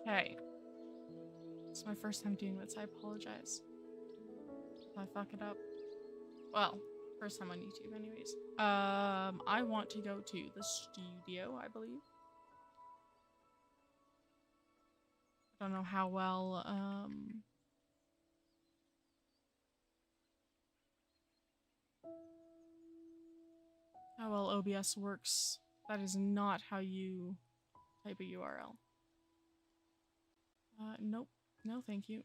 Okay. It's my first time doing this. I apologize if I fuck it up. Well, first time on YouTube anyways. I want to go to the studio, I believe. I don't know how well, OBS works. That is not how you type a URL. Nope. No, thank you.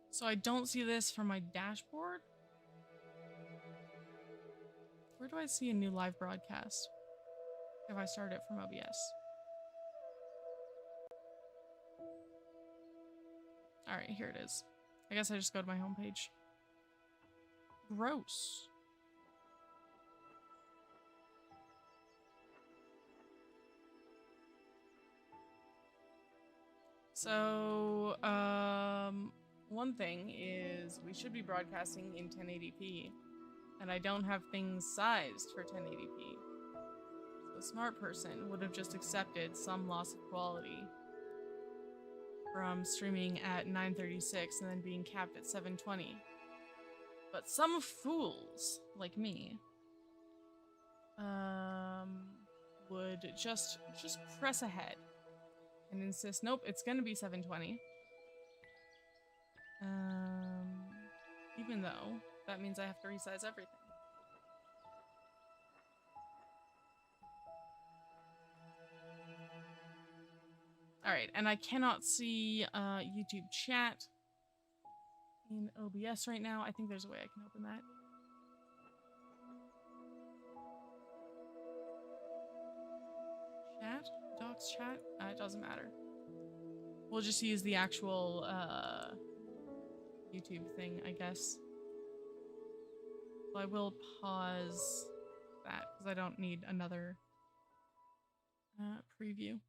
So I don't see this from my dashboard. Where do I see a new live broadcast if I start it from OBS? Alright, here it is. I guess I just go to my homepage. Gross. So, one thing is we should be broadcasting in 1080p, and I don't have things sized for 1080p. So a smart person would have just accepted some loss of quality from streaming at 936 and then being capped at 720. But some fools, like me, would just press ahead and insist, nope, it's gonna be 720. Even though that means I have to resize everything. Alright, and I cannot see YouTube chat in OBS right now. I think there's a way I can open that. Chat? Docs chat? It doesn't matter. We'll just use the actual YouTube thing, I guess. So I will pause that because I don't need another preview.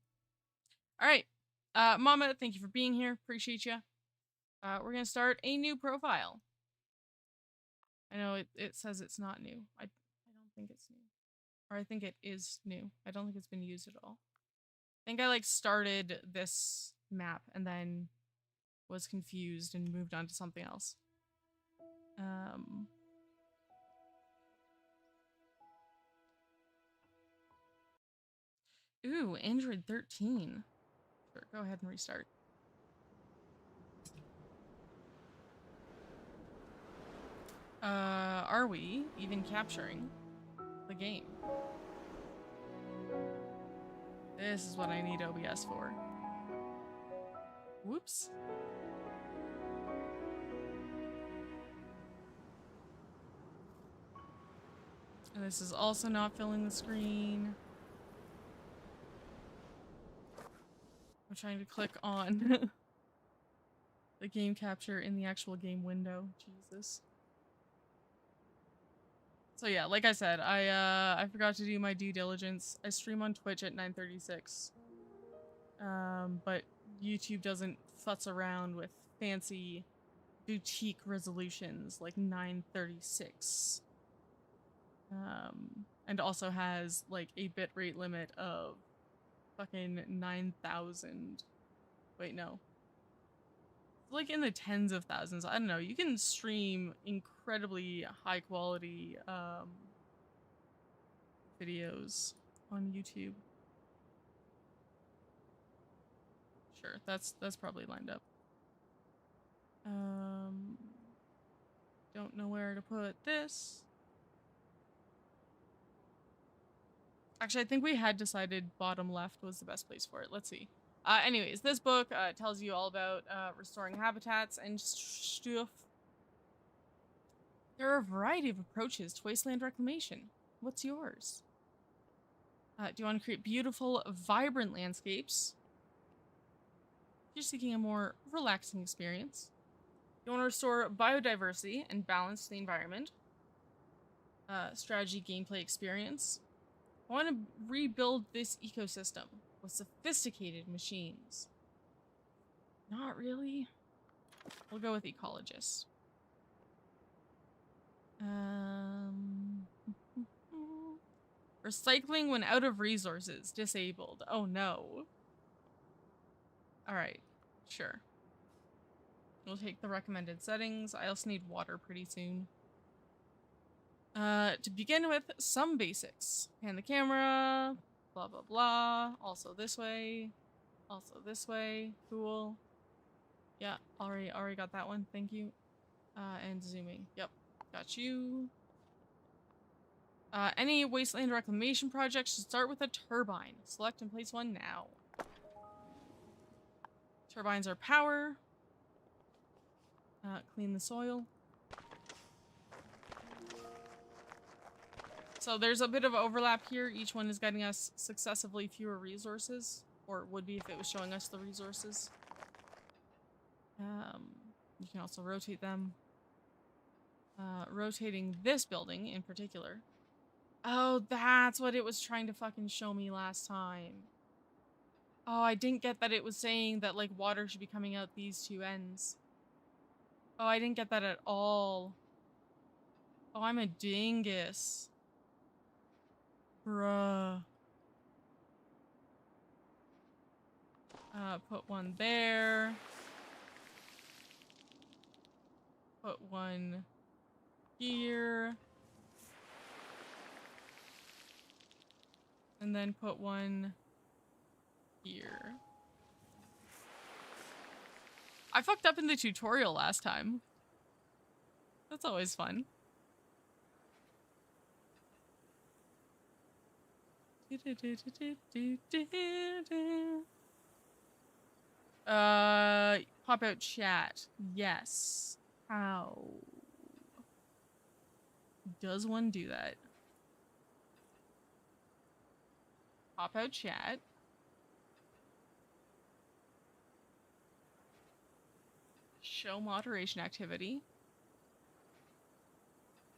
Alright, Mama, thank you for being here. Appreciate you. We're gonna start a new profile. I know it says it's not new. I don't think it's new. Or I think it is new. I don't think it's been used at all. I think I like started this map and then was confused and moved on to something else. Ooh, Android 13. Sure, go ahead and restart. Are we even capturing the game? This is what I need OBS for. Whoops. And this is also not filling the screen. I'm trying to click on the game capture in the actual game window. Jesus. So yeah, like I said, I forgot to do my due diligence. I stream on Twitch at 936. But YouTube doesn't futz around with fancy boutique resolutions like 936. And also has like a bitrate limit of fucking 9,000. Wait, no. Like in the tens of thousands. I don't know. You can stream incredibly high quality videos on YouTube. Sure, that's probably lined up. Don't know where to put this. Actually, I think we had decided bottom left was the best place for it. Let's see. Anyways, this book tells you all about restoring habitats and stuff. There are a variety of approaches to wasteland reclamation. What's yours? Do you want to create beautiful, vibrant landscapes? You're seeking a more relaxing experience. You want to restore biodiversity and balance the environment. strategy gameplay experience. I want to rebuild this ecosystem with sophisticated machines. Not really. We'll go with ecologist. Recycling when out of resources. Disabled. Oh no. Alright. Sure. We'll take the recommended settings. I also need water pretty soon. To begin with, some basics. Pan the camera. Blah, blah, blah. Also this way. Also this way. Cool. Yeah, already got that one. Thank you. And zooming. Yep. Got you. Any wasteland reclamation projects should start with a turbine. Select and place one now. Turbines are power. Clean the soil. So there's a bit of overlap here. Each one is getting us successively fewer resources. Or would be if it was showing us the resources. You can also rotate them. Rotating this building in particular. Oh, that's what it was trying to fucking show me last time. Oh, I didn't get that it was saying that, like, water should be coming out these two ends. Oh, I didn't get that at all. Oh, I'm a dingus. Bruh. Put one there. Put one here. And then put one here. I fucked up in the tutorial last time. That's always fun. Pop out chat. Yes. How does one do that? Pop out chat. Show moderation activity.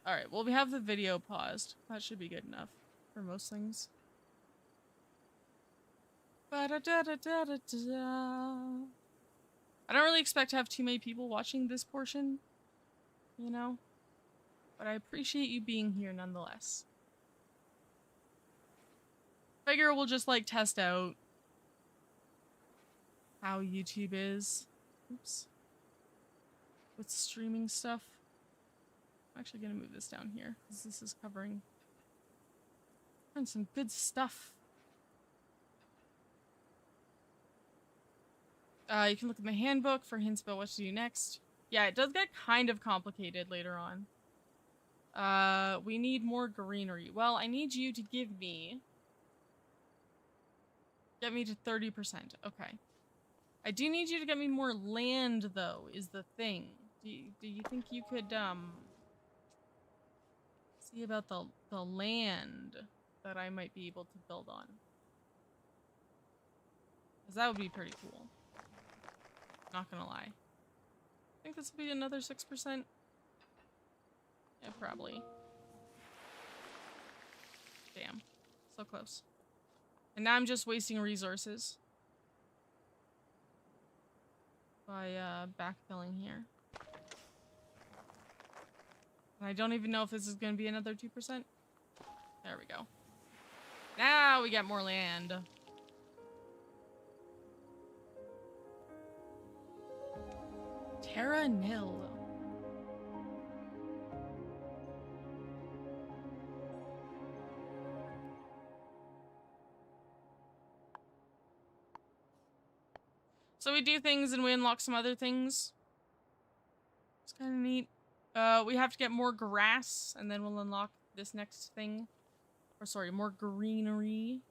Alright, well, we have the video paused. That should be good enough for most things. I don't really expect to have too many people watching this portion, you know? But I appreciate you being here nonetheless. Figure we'll just, like, test out how YouTube is. Oops. With streaming stuff. I'm actually gonna move this down here, because this is covering some good stuff. You can look at my handbook for hints about what to do next. Yeah, it does get kind of complicated later on. We need more greenery. Well, I need you to give me... Get me to 30%. Okay. I do need you to get me more land, though, is the thing. Do you think you could, see about the land that I might be able to build on? Because that would be pretty cool. Not gonna lie. I think this will be another 6%. Yeah, probably. Damn. So close. And now I'm just wasting resources. By, backfilling here. And I don't even know if this is gonna be another 2%. There we go. Now we get more land. Terra Nil. So we do things and we unlock some other things. It's kind of neat. We have to get more grass and then we'll unlock this next thing. Or sorry, more greenery.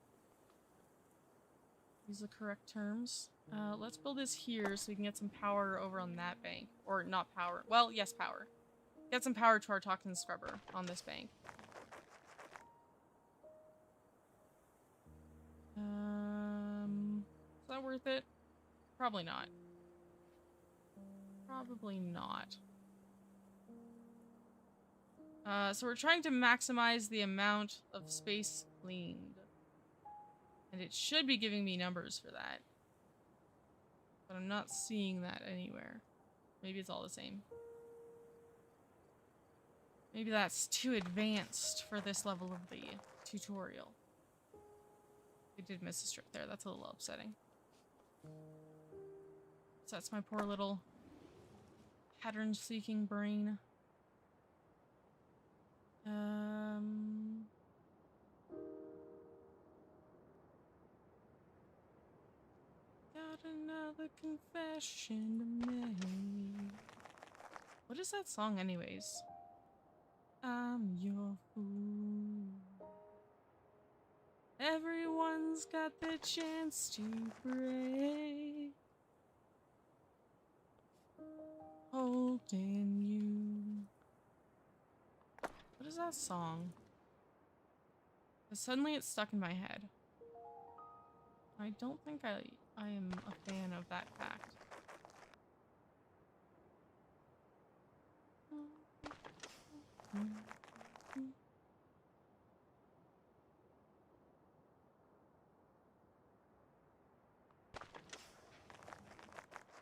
These are the correct terms. Let's build this here so we can get some power over on that bank. Or not power. Well, yes, power. Get some power to our toxin scrubber on this bank. Is that worth it? Probably not. Probably not. So we're trying to maximize the amount of space cleaned. And it should be giving me numbers for that. But I'm not seeing that anywhere. Maybe it's all the same. Maybe that's too advanced for this level of the tutorial. I did miss a strip there. That's a little upsetting. So that's my poor little pattern-seeking brain. Got another confession to make. What is that song anyways? I'm your fool. Everyone's got the chance to break. Holding you. What is that song? 'Cause suddenly it's stuck in my head. I don't think I am a fan of that fact.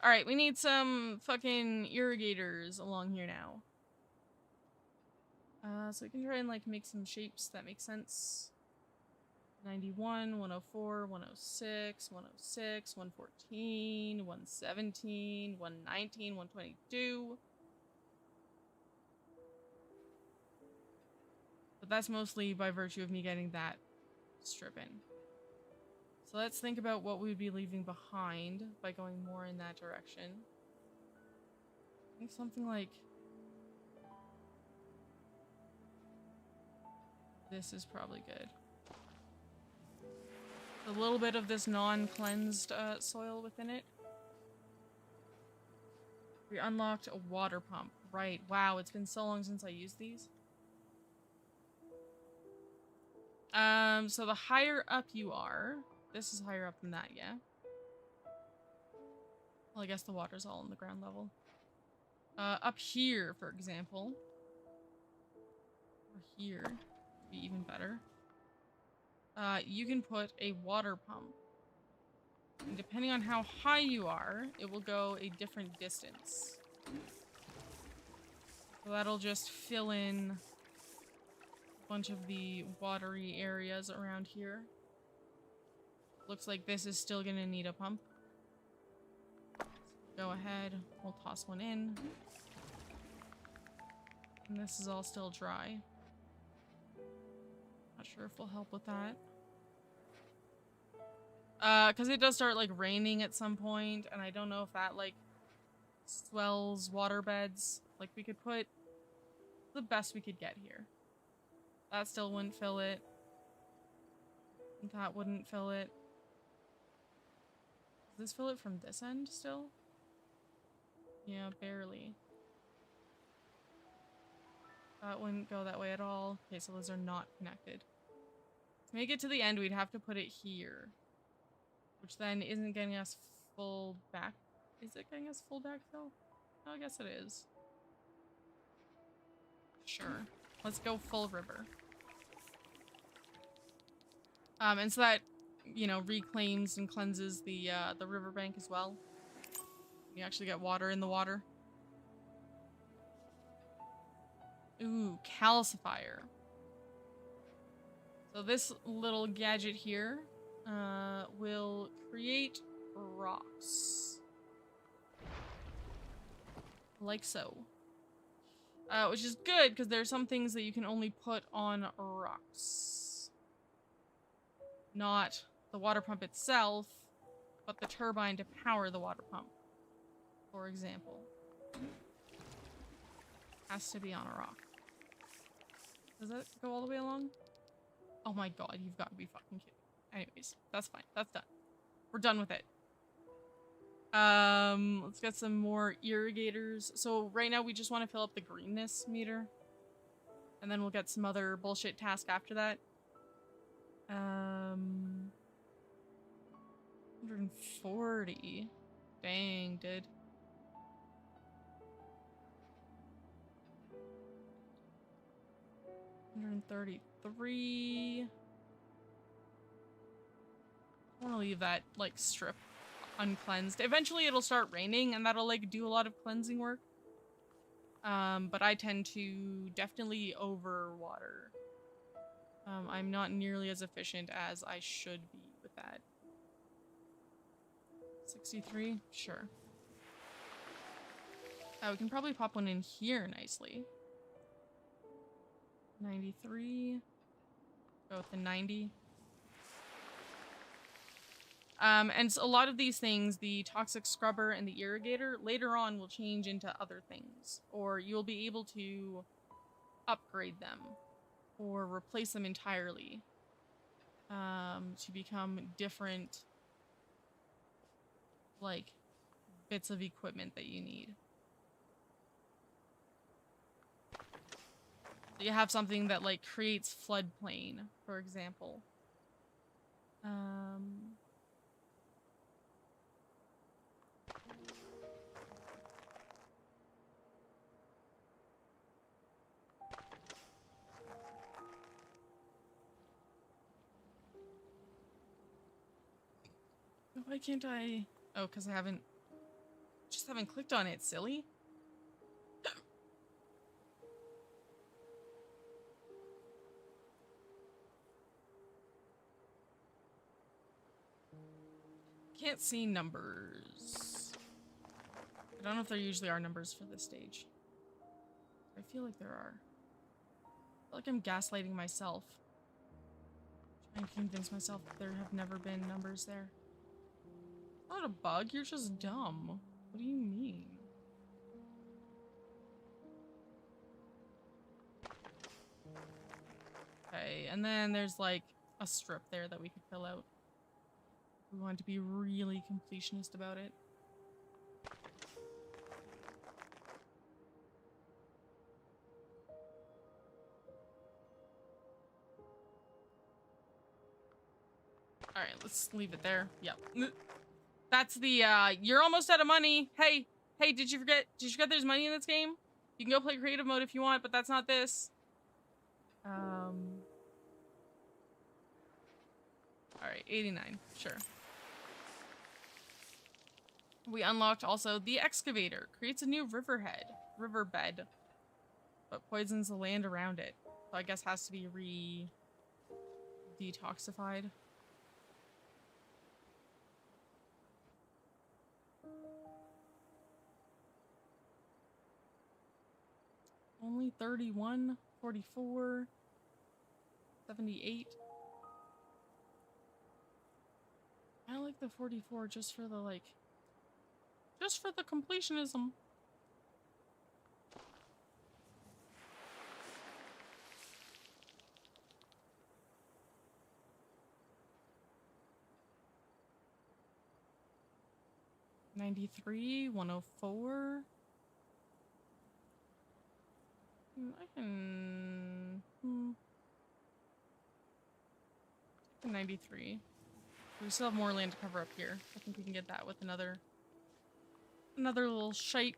Alright, we need some fucking irrigators along here now. So we can try and like make some shapes that make sense. 91, 104, 106, 106, 114, 117, 119, 122. But that's mostly by virtue of me getting that strip in. So let's think about what we would be leaving behind by going more in that direction. I think something like this is probably good. A little bit of this non-cleansed soil within it. We unlocked a water pump. Right. Wow, it's been so long since I used these. So the higher up you are, this is higher up than that, yeah? Well, I guess the water's all on the ground level. Up here, for example. Or here. Would be even better. You can put a water pump. And depending on how high you are, it will go a different distance. So that'll just fill in a bunch of the watery areas around here. Looks like this is still gonna need a pump. Go ahead, we'll toss one in. And this is all still dry. Not sure if we'll help with that. Because it does start, like, raining at some point, and I don't know if that, like, swells water beds. Like, we could put the best we could get here. That still wouldn't fill it. That wouldn't fill it. Does this fill it from this end still? Yeah, barely. That wouldn't go that way at all. Okay, so those are not connected. To make it to the end, we'd have to put it here. Which then isn't getting us full back. Is it getting us full backfill? Oh, I guess it is. Sure. Let's go full river. And so that, you know, reclaims and cleanses the riverbank as well. You actually get water in the water. Ooh, calcifier. So this little gadget here will create rocks. Like so. Which is good, because there are some things that you can only put on rocks. Not the water pump itself, but the turbine to power the water pump. For example. Has to be on a rock. Does that go all the way along? Oh my god, you've got to be fucking kidding. Anyways, that's fine. That's done. We're done with it. Let's get some more irrigators. So right now we just want to fill up the greenness meter. And then we'll get some other bullshit task after that. 140. Dang, dude. 133. I want to leave that, like, strip uncleansed. Eventually it'll start raining and that'll, like, do a lot of cleansing work. But I tend to definitely overwater. I'm not nearly as efficient as I should be with that. 63? Sure. We can probably pop one in here nicely. 93. Go with the 90. And a lot of these things, the toxic scrubber and the irrigator, later on will change into other things. Or you'll be able to upgrade them. Or replace them entirely. To become different, like, bits of equipment that you need. You have something that, like, creates floodplain, for example. Why can't I? Oh, because I just haven't clicked on it, silly. Can't see numbers. I don't know if there usually are numbers for this stage. I feel like there are. I feel like I'm gaslighting myself. Trying to convince myself that there have never been numbers there. Not a bug, you're just dumb. What do you mean? Okay, and then there's like a strip there that we could fill out. We want to be really completionist about it. Alright, let's leave it there. Yep. That's the, you're almost out of money. Hey, did you forget there's money in this game? You can go play creative mode if you want, but that's not this. Alright, 89. Sure. We unlocked also the excavator. Creates a new riverbed, but poisons the land around it. So I guess has to be detoxified. Only 31, 44, 78. I like the 44 just for the, like, just for the completionism. $93, 104. I can... Take the 93. We still have more land to cover up here. I think we can get that with another little shite.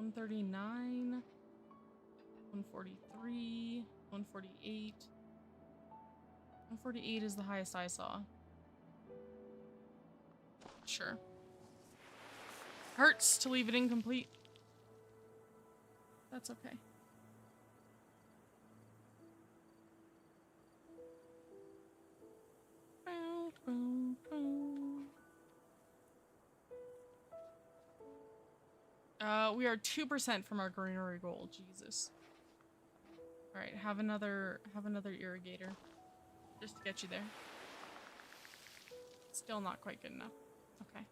$139, 143, 148. 148 is the highest I saw. Sure. Hurts to leave it incomplete. That's okay. We are 2% from our greenery goal. Jesus. All right, have another irrigator, just to get you there. Still not quite good enough. Okay.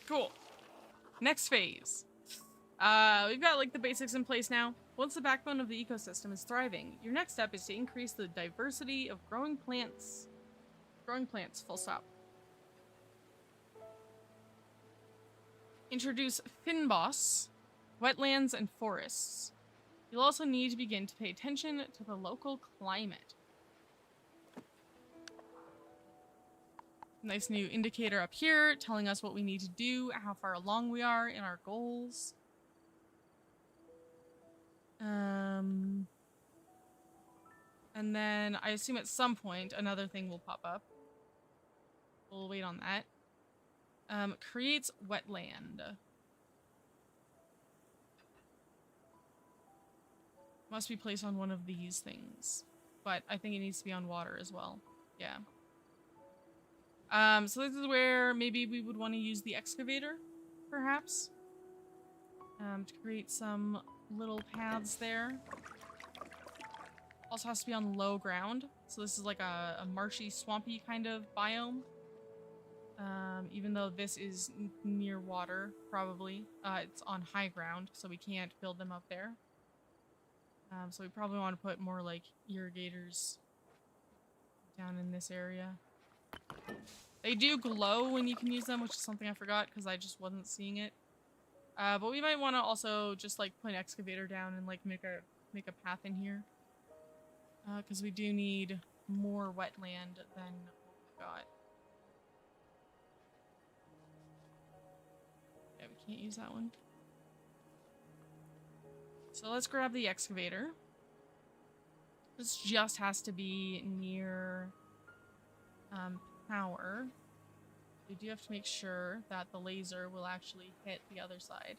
Cool. Next phase. We've got like the basics in place now. Once the backbone of the ecosystem is thriving, your next step is to increase the diversity of growing plants. Full stop. Introduce Finboss, wetlands, and forests. You'll also need to begin to pay attention to the local climate. Nice new indicator up here telling us what we need to do, how far along we are in our goals. And then I assume at some point another thing will pop up. We'll wait on that. Creates wetland. Must be placed on one of these things. But I think it needs to be on water as well. Yeah. So this is where maybe we would want to use the excavator, perhaps. To create some little paths there. Also has to be on low ground. So this is like a marshy, swampy kind of biome. Even though this is near water, probably. It's on high ground, so we can't build them up there. So we probably want to put more like irrigators down in this area. They do glow when you can use them, which is something I forgot because I just wasn't seeing it. But we might want to also just like put an excavator down and like make a path in here. Because we do need more wetland than what we've got. Yeah, we can't use that one. So let's grab the excavator. This just has to be near power. We do have to make sure that the laser will actually hit the other side.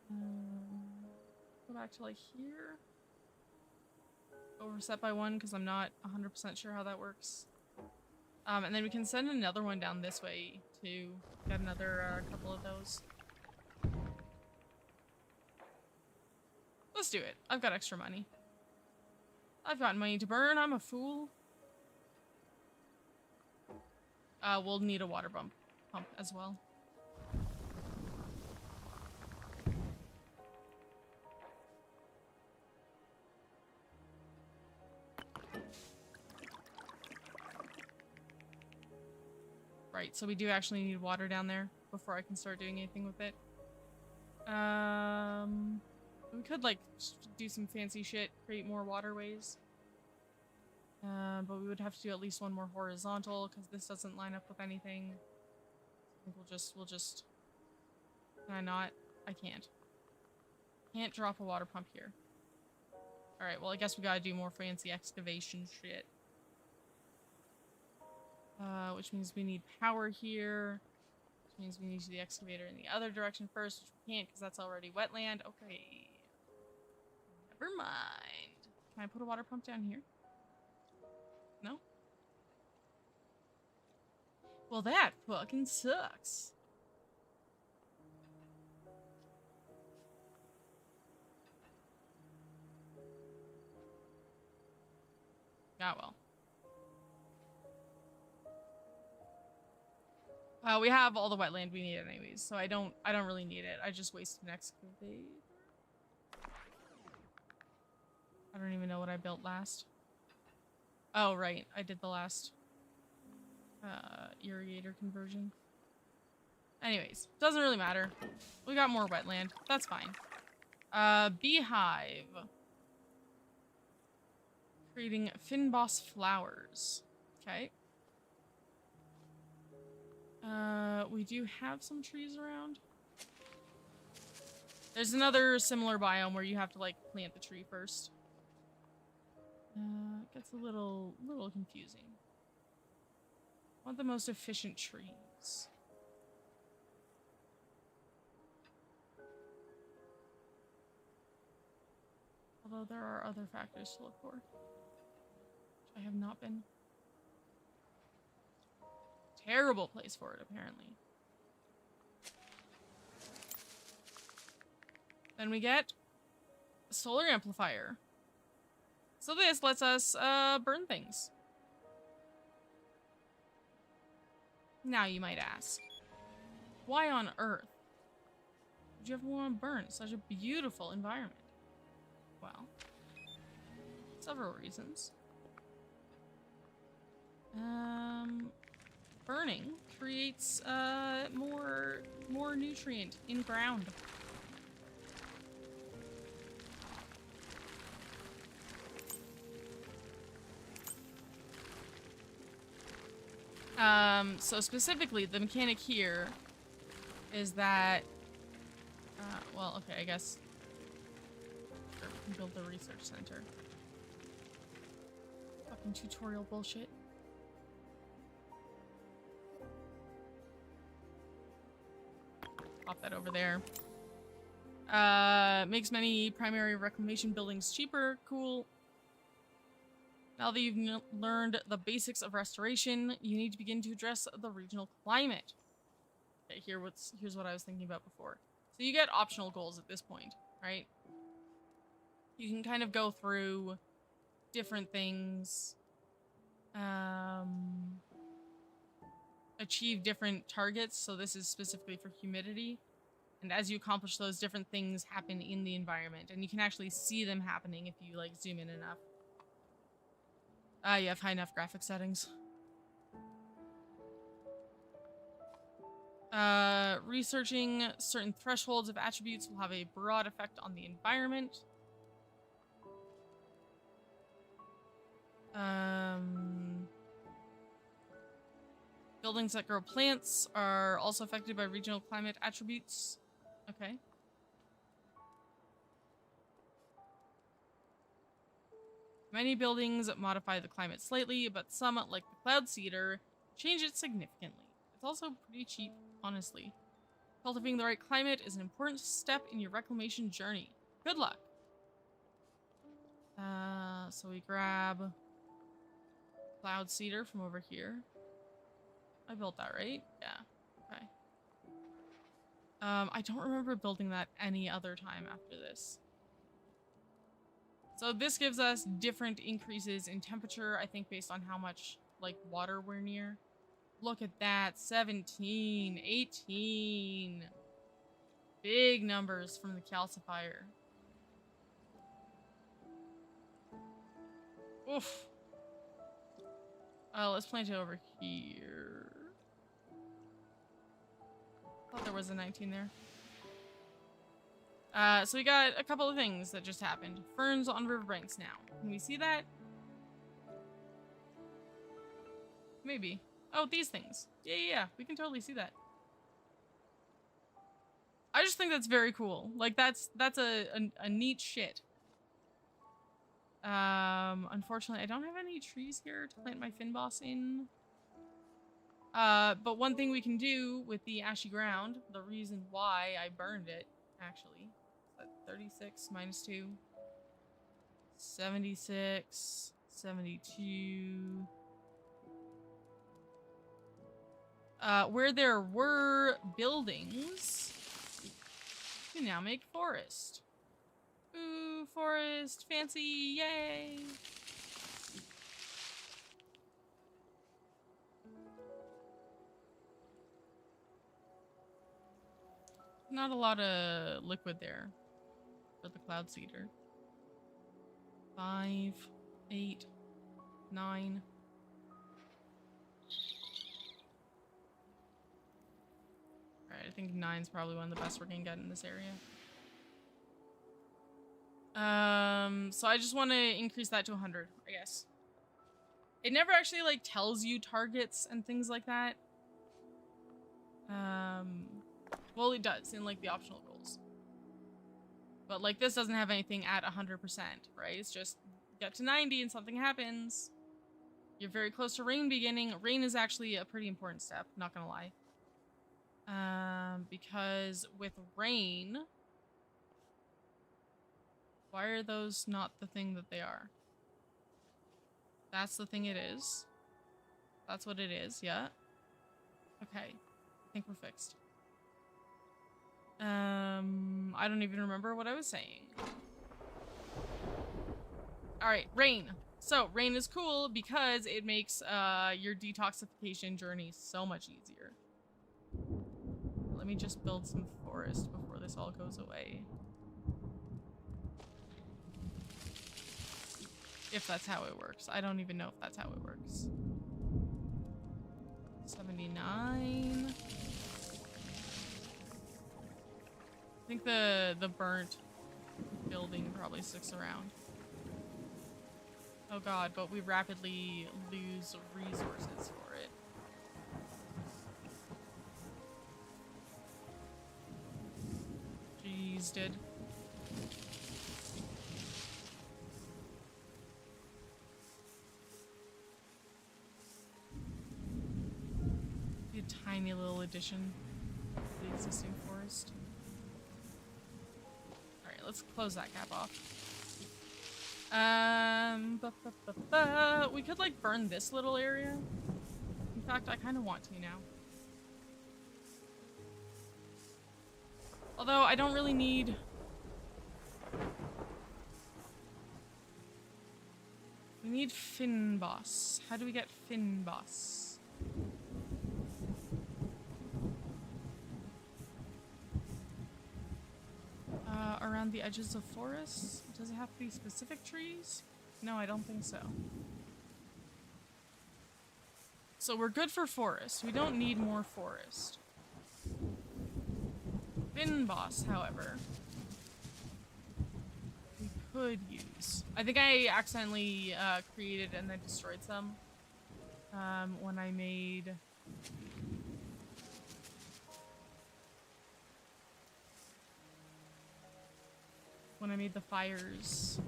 Go back to like here. Overset by one because I'm not 100% sure how that works. And then we can send another one down this way to get another couple of those. Let's do it. I've got extra money. I've got money to burn. I'm a fool. We'll need a water pump as well. Right, so we do actually need water down there before I can start doing anything with it. We could like do some fancy shit, create more waterways. But we would have to do at least one more horizontal because this doesn't line up with anything. I think we'll just. Can I not? I can't. Can't drop a water pump here. All right. Well, I guess we gotta do more fancy excavation shit. Which means we need power here. Which means we need to do the excavator in the other direction first, which we can't because that's already wetland. Okay. Never mind. Can I put a water pump down here? No? Well, that fucking sucks. Ah, well. We have all the wetland we need anyways, so I don't really need it. I just wasted an excavator. I don't even know what I built last. Oh, right. I did the last irrigator conversion. Anyways, doesn't really matter. We got more wetland. That's fine. Beehive. Creating Finboss flowers. Okay. We do have some trees around. There's another similar biome where you have to like plant the tree first. It gets a little confusing. I want the most efficient trees. Although there are other factors to look for. Which I have not been. Terrible place for it, apparently. Then we get a solar amplifier. So this lets us burn things. Now you might ask, why on earth would you ever want to burn such a beautiful environment? Well, several reasons. Burning creates more nutrient in ground. So specifically, the mechanic here is that, well, okay, I guess sure, we can build the research center. Fucking tutorial bullshit. Pop that over there. Makes many primary reclamation buildings cheaper. Cool. Now that you've learned the basics of restoration, you need to begin to address the regional climate. Okay, here's what I was thinking about before. So you get optional goals at this point, right? You can kind of go through different things, achieve different targets. So this is specifically for humidity. And as you accomplish those, different things happen in the environment. And you can actually see them happening if you, like, zoom in enough. You have high enough graphic settings. Researching certain thresholds of attributes will have a broad effect on the environment. Buildings that grow plants are also affected by regional climate attributes. Okay. Many buildings modify the climate slightly, but some, like the cloud cedar, change it significantly. It's also pretty cheap, honestly. Cultivating the right climate is an important step in your reclamation journey. Good luck! So we grab cloud cedar from over here. I built that, right? Yeah. Okay. I don't remember building that any other time after this. So this gives us different increases in temperature, I think based on how much, like, water we're near. Look at that, 17, 18. Big numbers from the calcifier. Oof. Let's plant it over here. Thought there was a 19 there. So we got a couple of things that just happened. Ferns on riverbanks now. Can we see that? Maybe. Oh, these things. Yeah. We can totally see that. I just think that's very cool. Like, that's a neat shit. Unfortunately, I don't have any trees here to plant my Finboss in. But one thing we can do with the ashy ground, the reason why I burned it, actually, 36 minus 2, 76, 72. Where there were buildings, you now make forest. Ooh, forest, fancy, yay! Not a lot of liquid there for the cloud cedar. 5, 8, 9. Alright, I think 9's probably one of the best we're gonna get in this area. So I just want to increase that to 100, I guess. It never actually, like, tells you targets and things like that. Well, it does in, like, the optional goals. But, like, this doesn't have anything at 100%, right? It's just get to 90 and something happens. You're very close to rain beginning. Rain is actually a pretty important step, not gonna lie. Because with rain... Why are those not the thing that they are? That's the thing it is. That's what it is, yeah. Okay. I think we're fixed. I don't even remember what I was saying. Alright, rain. So, rain is cool because it makes your detoxification journey so much easier. Let me just build some forest before this all goes away. If that's how it works. I don't even know if that's how it works. 79. I think the burnt building probably sticks around. Oh god, but we rapidly lose resources for it. Jeez, did. Be a tiny little addition to the existing forest. Alright, let's close that cap off. We could like burn this little area. In fact, I kind of want to now. Although I don't really need... We need Finboss. How do we get Finboss? Around the edges of forests? Does it have to be specific trees? No, I don't think so. So we're good for forest. We don't need more forest. Finboss, however, we could use. I think I accidentally created and then destroyed some when I made... the fires.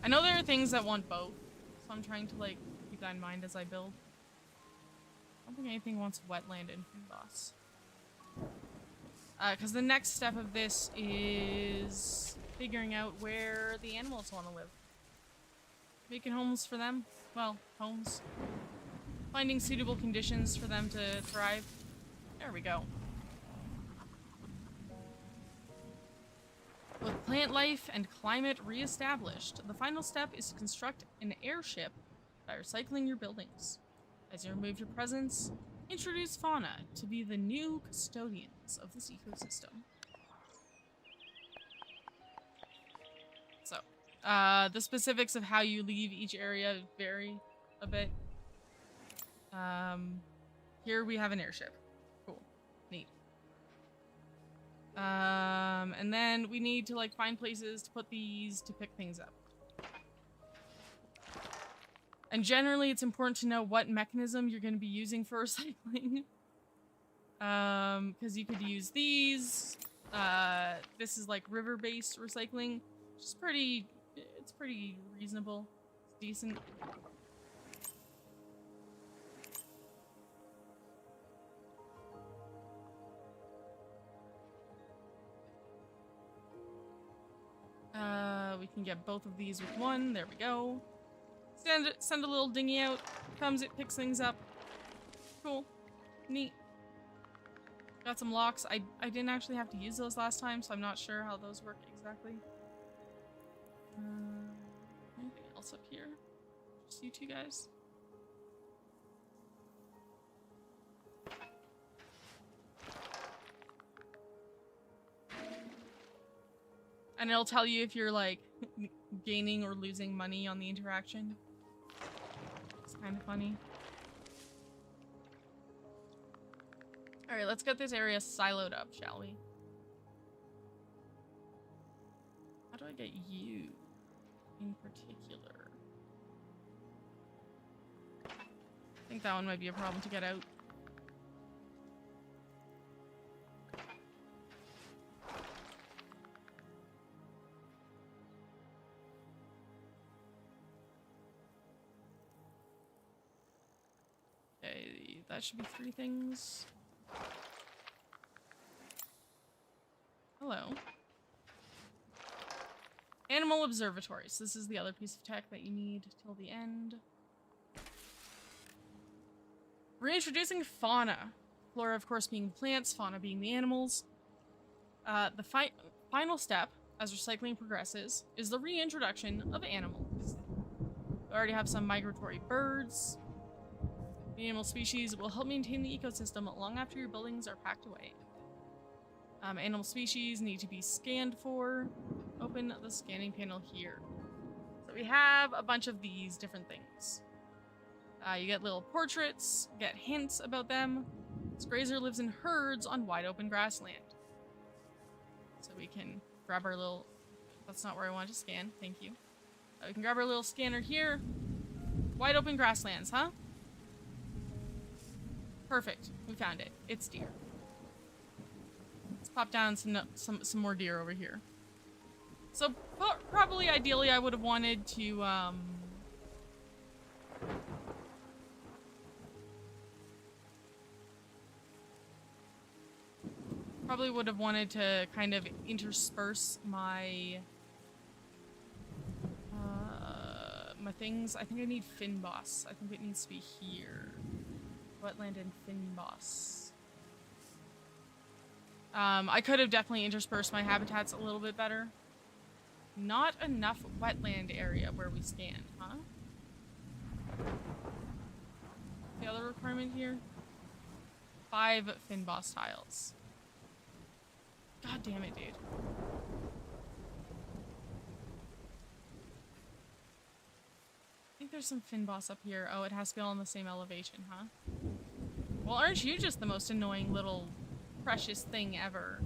I know there are things that want both, so I'm trying to like keep that in mind as I build. I don't think anything wants wetland in Finboss. Because the next step of this is figuring out where the animals want to live. Making homes for them. Well, homes. Finding suitable conditions for them to thrive. There we go. With plant life and climate re-established, the final step is to construct an airship by recycling your buildings. As you remove your presence, introduce fauna to be the new custodians of this ecosystem. So, the specifics of how you leave each area vary a bit. Here we have an airship. Cool. Neat. And then we need to like find places to put these to pick things up. And generally it's important to know what mechanism you're going to be using for recycling. Because you could use these. This is like river-based recycling, which is it's pretty reasonable. It's decent. We can get both of these with one. There we go. Send a little dinghy out. Comes, it picks things up. Cool. Neat. Got some locks. I didn't actually have to use those last time, so I'm not sure how those work exactly. Anything else up here? Just you two guys? And it'll tell you if you're like gaining or losing money on the interaction. It's kind of funny. Alright, let's get this area siloed up, shall we? How do I get you in particular? I think that one might be a problem to get out. Okay, that should be 3 things. Hello. Animal observatories. This is the other piece of tech that you need till the end. Reintroducing fauna. Flora, of course, being plants, fauna being the animals. The final step, as recycling progresses, is the reintroduction of animals. We already have some migratory birds. The animal species will help maintain the ecosystem long after your buildings are packed away. Animal species need to be scanned for. Open the scanning panel here. So we have a bunch of these different things. You get little portraits, get hints about them. This grazer lives in herds on wide open grassland. So we can grab our little... That's not where I want to scan. Thank you. We can grab our little scanner here. Wide open grasslands, huh? Perfect. We found it. It's deer. Let's pop down some more deer over here. So probably, ideally, I would have wanted to probably would have wanted to kind of intersperse my my things. I think I need Finboss. I think it needs to be here. Wetland and Finboss. I could have definitely interspersed my habitats a little bit better. Not enough wetland area where we scanned, huh? The other requirement here? 5 Finboss tiles. God damn it, dude. I think there's some Finboss up here. Oh, it has to be all on the same elevation, huh? Well, aren't you just the most annoying little precious thing ever?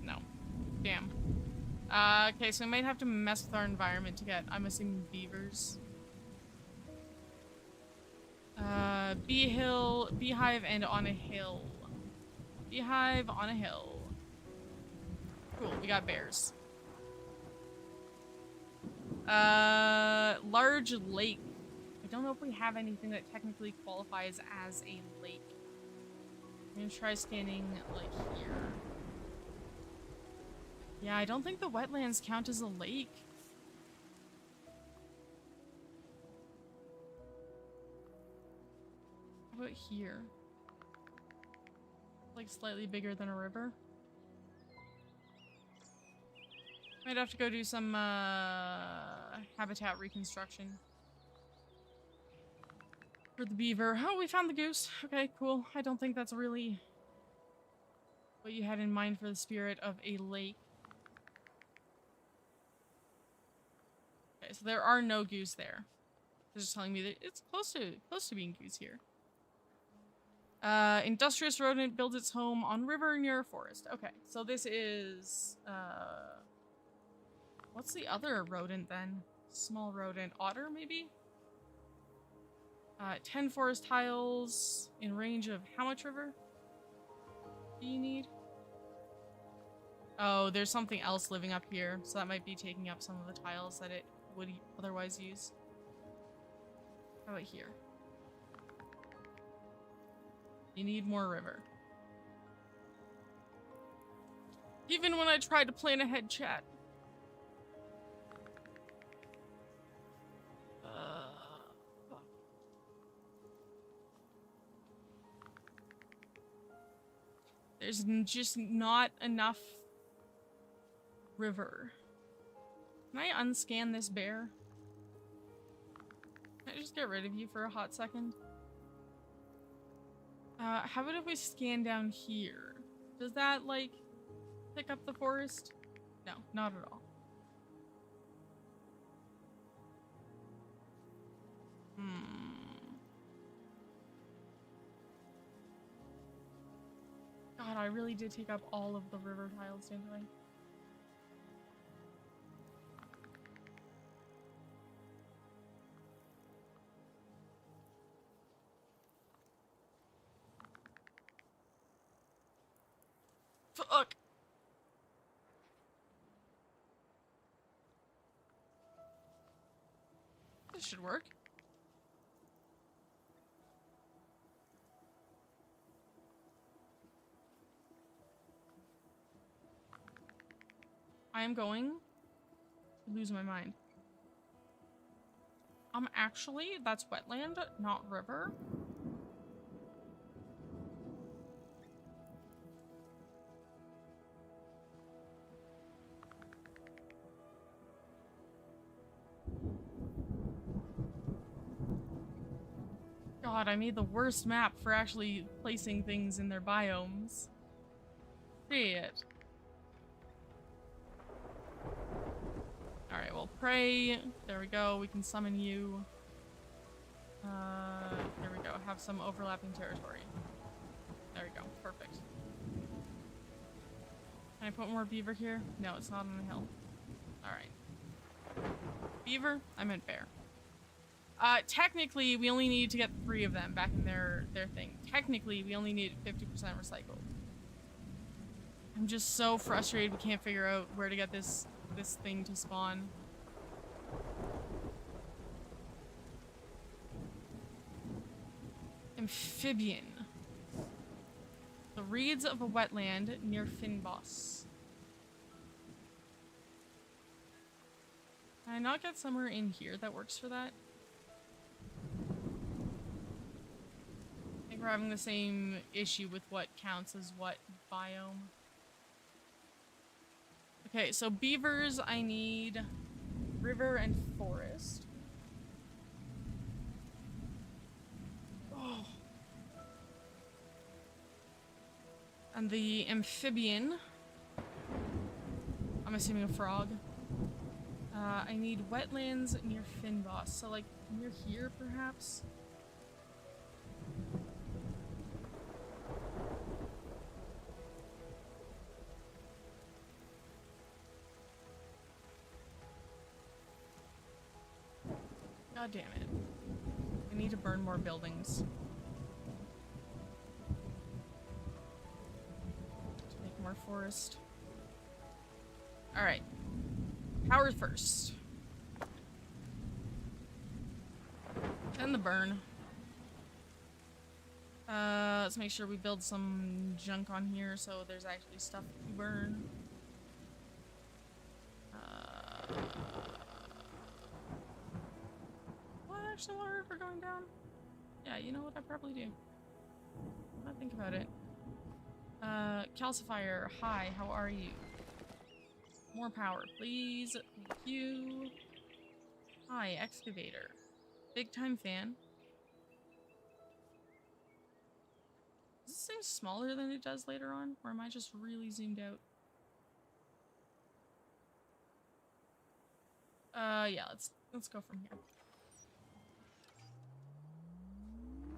No. Damn. Okay, so we might have to mess with our environment to get, I'm assuming, beavers. Beehive and on a hill. Beehive on a hill. Cool, we got bears. Large lake. I don't know if we have anything that technically qualifies as a lake. I'm gonna try scanning, like, here. Yeah, I don't think the wetlands count as a lake. How about here? Like, slightly bigger than a river. Might have to go do some, habitat reconstruction. For the beaver. Oh, we found the goose. Okay, cool. I don't think that's really what you had in mind for the spirit of a lake. Okay, so there are no goose there. They're just telling me that it's close to being goose here. Industrious rodent builds its home on river near a forest. Okay, so this is, what's the other rodent then? Small rodent. Otter, maybe? 10 forest tiles in range of how much river do you need? Oh, there's something else living up here, so that might be taking up some of the tiles that it would otherwise use. How about here? You need more river. Even when I tried to plan ahead, chat. There's just not enough river. Can I unscan this bear? Can I just get rid of you for a hot second? How about if we scan down here? Does that, like, pick up the forest? No, not at all. God, I really did take up all of the river tiles, didn't I? Fuck! This should work. I am going to lose my mind. Actually, that's wetland, not river. God, I made the worst map for actually placing things in their biomes. Shit. Alright, well, pray. There we go. We can summon you. There we go. Have some overlapping territory. There we go. Perfect. Can I put more beaver here? No, it's not on the hill. Alright. Beaver? I meant bear. Technically, we only need to get 3 of them back in their thing. Technically, we only need 50% recycled. I'm just so frustrated we can't figure out where to get this thing to spawn. Amphibian. The reeds of a wetland near Finboss. Can I not get somewhere in here that works for that? I think we're having the same issue with what counts as what biome. Okay, so beavers, I need river and forest. Oh. And the amphibian, I'm assuming a frog. I need wetlands near Finboss, so like near here perhaps? God damn it. I need to burn more buildings. To make more forest. Alright. Power first. Then the burn. Let's make sure we build some junk on here so there's actually stuff to burn. Actually, water river going down? Yeah, you know what? I probably do. I think about it. Calcifier, hi, how are you? More power, please. Thank you. Hi, excavator. Big time fan. Does this seem smaller than it does later on? Or am I just really zoomed out? Yeah, let's go from here.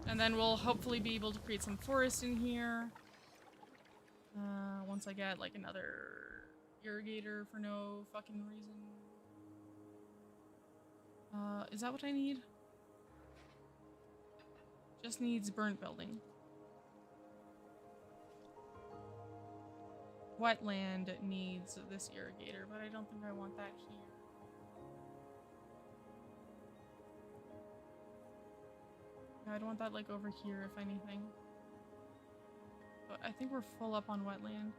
And then we'll hopefully be able to create some forest in here. Once I get like another irrigator for no fucking reason. Is that what I need? Just needs burnt building. Wetland needs this irrigator, but I don't think I want that here. I'd want that like over here if anything. But I think we're full up on wetland.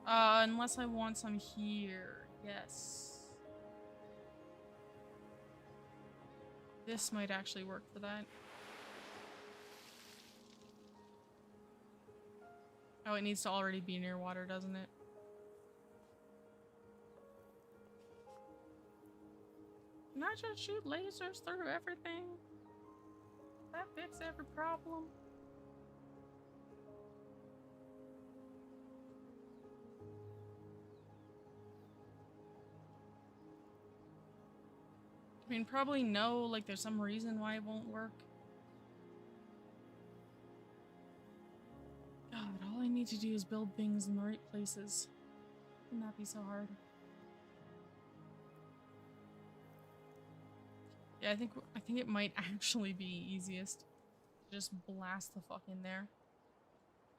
Unless I want some here. Yes. This might actually work for that. Oh, it needs to already be near water, doesn't it? Can I just shoot lasers through everything? That fix every problem. I mean, probably no, like there's some reason why it won't work. God, all I need to do is build things in the right places. Wouldn't that be so hard? Yeah, I think it might actually be easiest to just blast the fuck in there.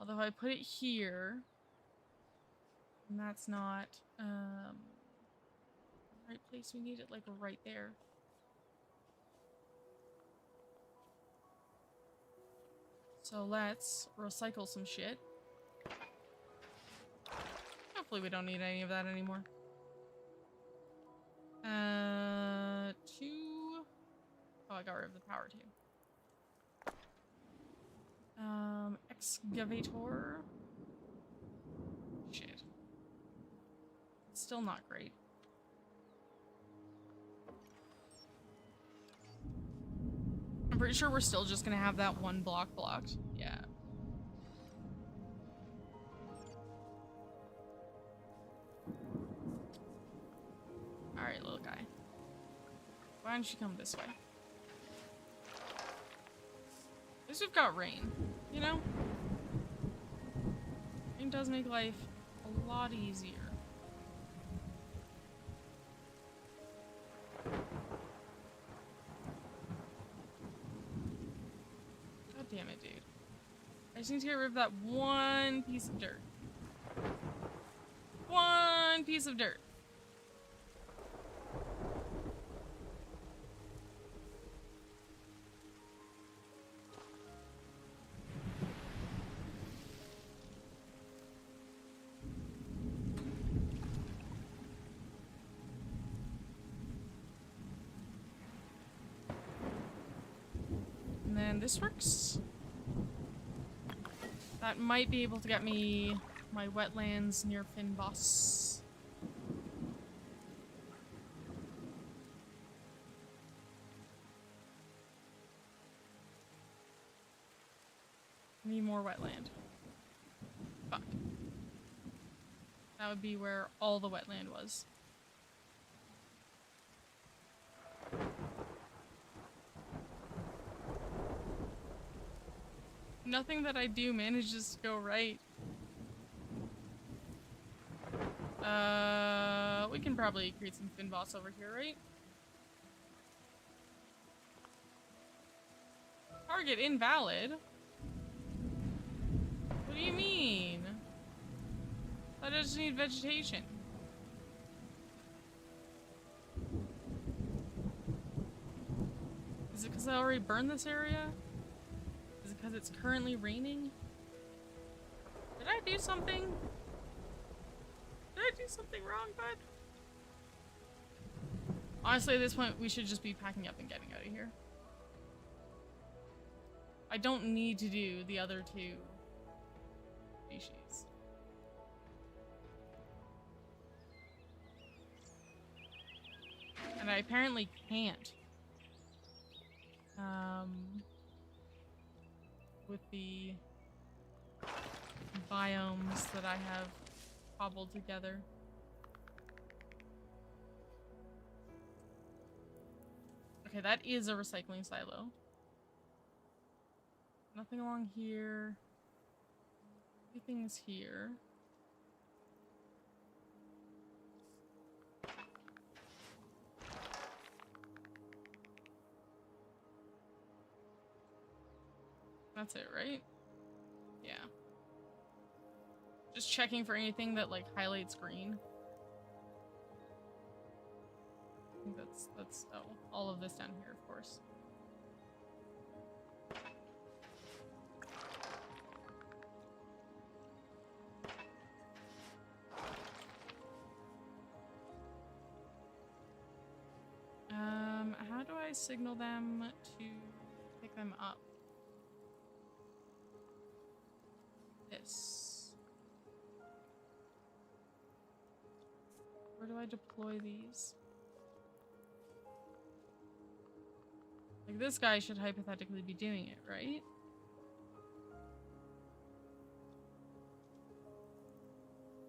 Although if I put it here, and that's not the right place, we need it like right there. So let's recycle some shit. Hopefully we don't need any of that anymore. 2. Oh, I got rid of the power too. Excavator. Shit. It's still not great. pretty sure we're still just gonna have that one block blocked. Yeah. Alright, little guy. Why don't you come this way? At least we've got rain, you know? Rain does make life a lot easier. God damn it, dude. I just need to get rid of that one piece of dirt. One piece of dirt. And then this works. That might be able to get me my wetlands near Finboss. Need more wetland. Fuck. That would be where all the wetland was. Nothing that I do manages to go right. We can probably create some Finboss over here, right? Target invalid? What do you mean? I just need vegetation. Is it because I already burned this area? Is it because it's currently raining? Did I do something? Did I do something wrong, bud? Honestly, at this point, we should just be packing up and getting out of here. I don't need to do the other two species. And I apparently can't. With the biomes that I have cobbled together. Okay, that is a recycling silo. Nothing along here. Everything's here. That's it, right? Yeah. Just checking for anything that, like, highlights green. I think that's oh, all of this down here, of course. How do I signal them to pick them up? This. Where do I deploy these? Like, this guy should hypothetically be doing it, right?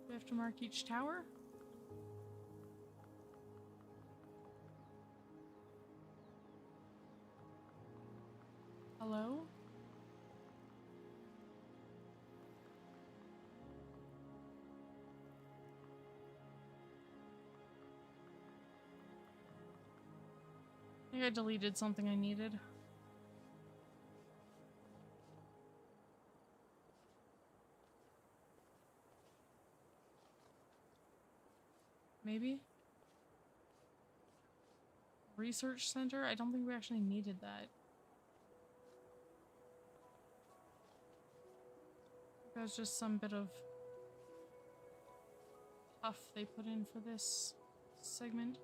Do we have to mark each tower? Hello? I think I deleted something I needed. Maybe? Research center? I don't think we actually needed that. That was just some bit of stuff they put in for this segment.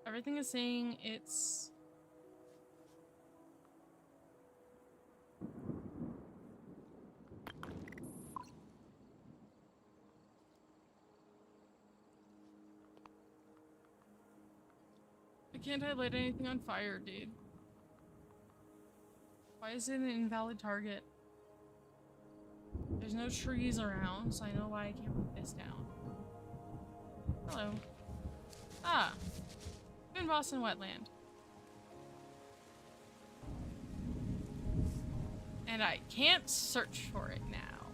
Everything is saying it's... I can't highlight anything on fire, dude. Why is it an invalid target? There's no trees around, so I know why I can't put this down. Hello. Ah. Twin Boston wetland. And I can't search for it now.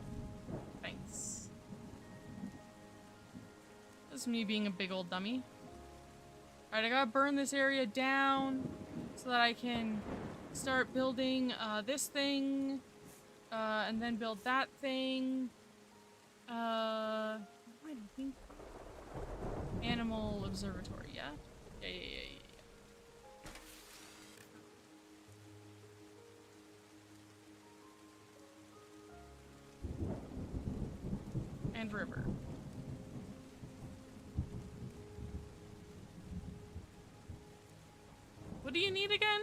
Thanks. This is me being a big old dummy. Alright, I gotta burn this area down so that I can start building this thing. And then build that thing. What am I looking for? Animal observatory, yeah? Yeah. And river. What do you need again?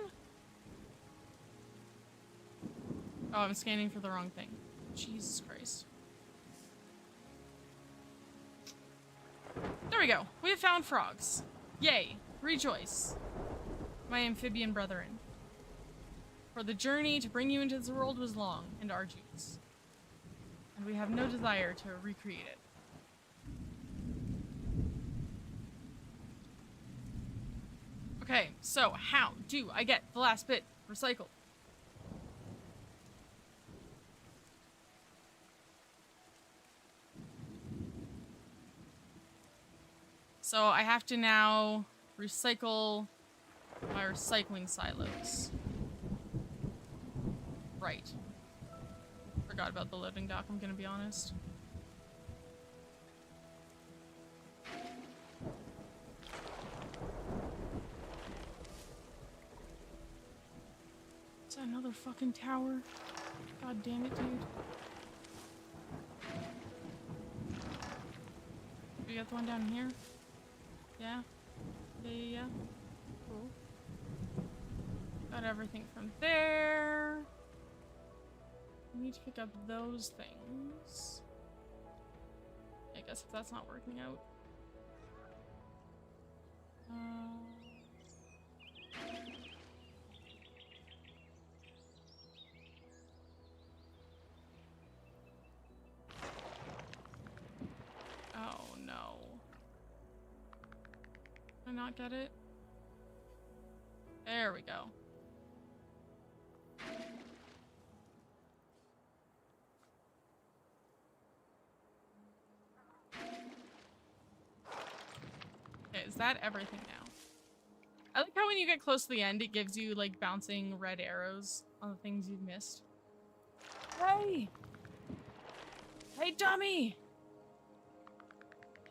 Oh, I'm scanning for the wrong thing. Jesus Christ. There we go. We have found frogs. Yay. Rejoice, my amphibian brethren. For the journey to bring you into this world was long and arduous. And we have no desire to recreate it. Okay, so how do I get the last bit recycled? So I have to now recycle my recycling silos. Right. Forgot about the loading dock, I'm gonna be honest. Is that another fucking tower? God damn it, dude. We got the one down here? Yeah? Yeah. Cool. Got everything from there. I need to pick up those things. I guess if that's not working out. Oh no. Did I not get it? There we go. Okay, is that everything now? I like how when you get close to the end, it gives you like bouncing red arrows on the things you've missed. Hey! Hey, dummy!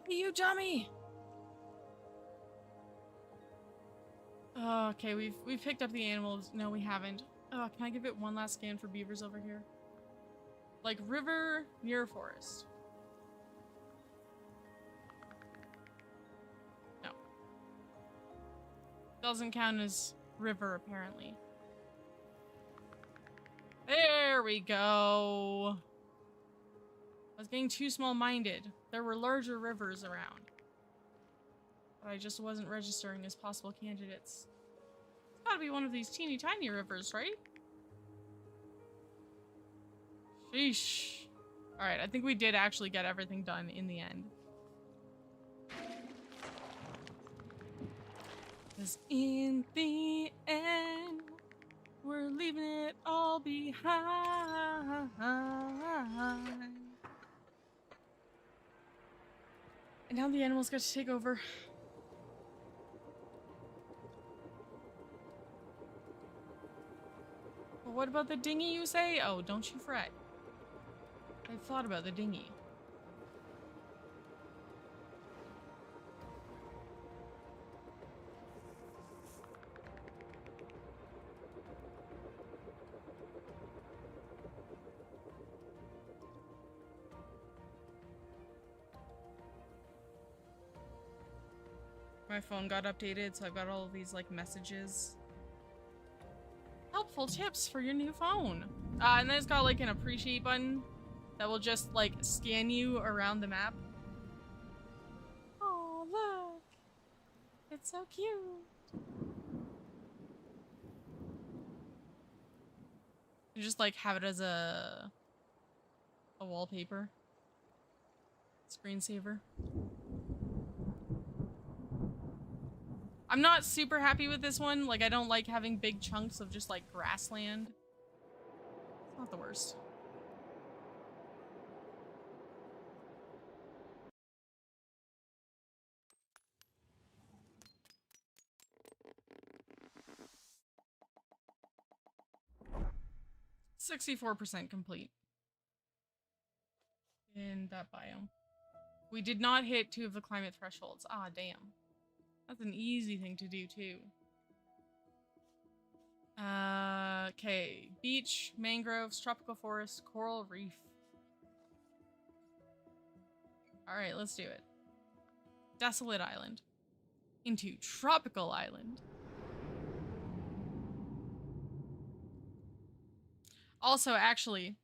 Hey, you dummy! Oh, okay, we've picked up the animals. No, we haven't. Oh, can I give it one last scan for beavers over here? Like river near forest. No. Doesn't count as river, apparently. There we go. I was getting too small-minded. There were larger rivers around. But I just wasn't registering as possible candidates. It's gotta be one of these teeny tiny rivers, right? Sheesh. Alright, I think we did actually get everything done in the end. Cause in the end, we're leaving it all behind. And now the animals got to take over. Well, what about the dinghy, you say? Oh, don't you fret. I've thought about the dinghy. My phone got updated, so I've got all of these, like, messages. Helpful tips for your new phone. And then it's got, like, an appreciate button that will just, like, scan you around the map. Oh, look. It's so cute. You just like have it as a wallpaper. Screensaver. I'm not super happy with this one. Like, I don't like having big chunks of just like grassland. It's not the worst. %64% complete in that biome. We did not hit 2 of the climate thresholds. Ah, damn. That's an easy thing to do, too. Okay. Beach, mangroves, tropical forest, coral reef. Alright, let's do it. Desolate island. Into tropical island. Also, actually,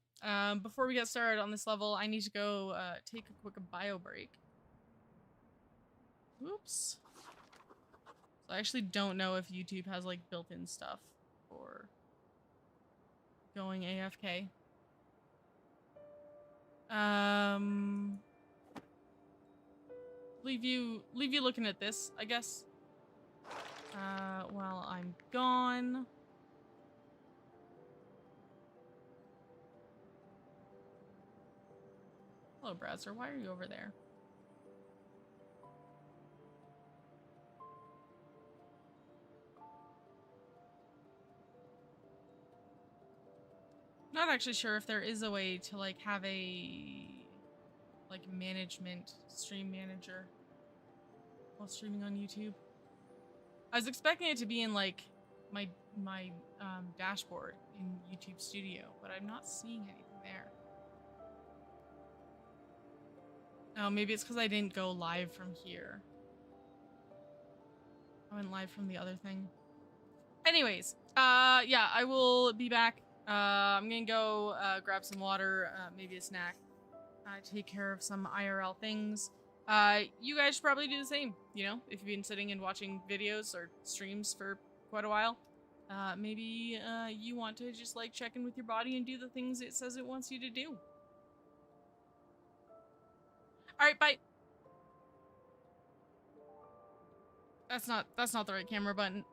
before we get started on this level, I need to go take a quick bio break. Oops. So I actually don't know if YouTube has like built-in stuff for going AFK. Leave you looking at this, I guess. While I'm gone. Hello, browser. Why are you over there? Not actually sure if there is a way to like have a like management stream manager while streaming on YouTube. I was expecting it to be in like my dashboard in YouTube Studio, but I'm not seeing anything there. Oh, maybe it's because I didn't go live from here. I went live from the other thing. Anyways, yeah, I will be back. I'm gonna go grab some water, maybe a snack, take care of some IRL things. You guys should probably do the same, you know, if you've been sitting and watching videos or streams for quite a while. Maybe you want to just like check in with your body and do the things it says it wants you to do. Alright, bye. That's not the right camera button.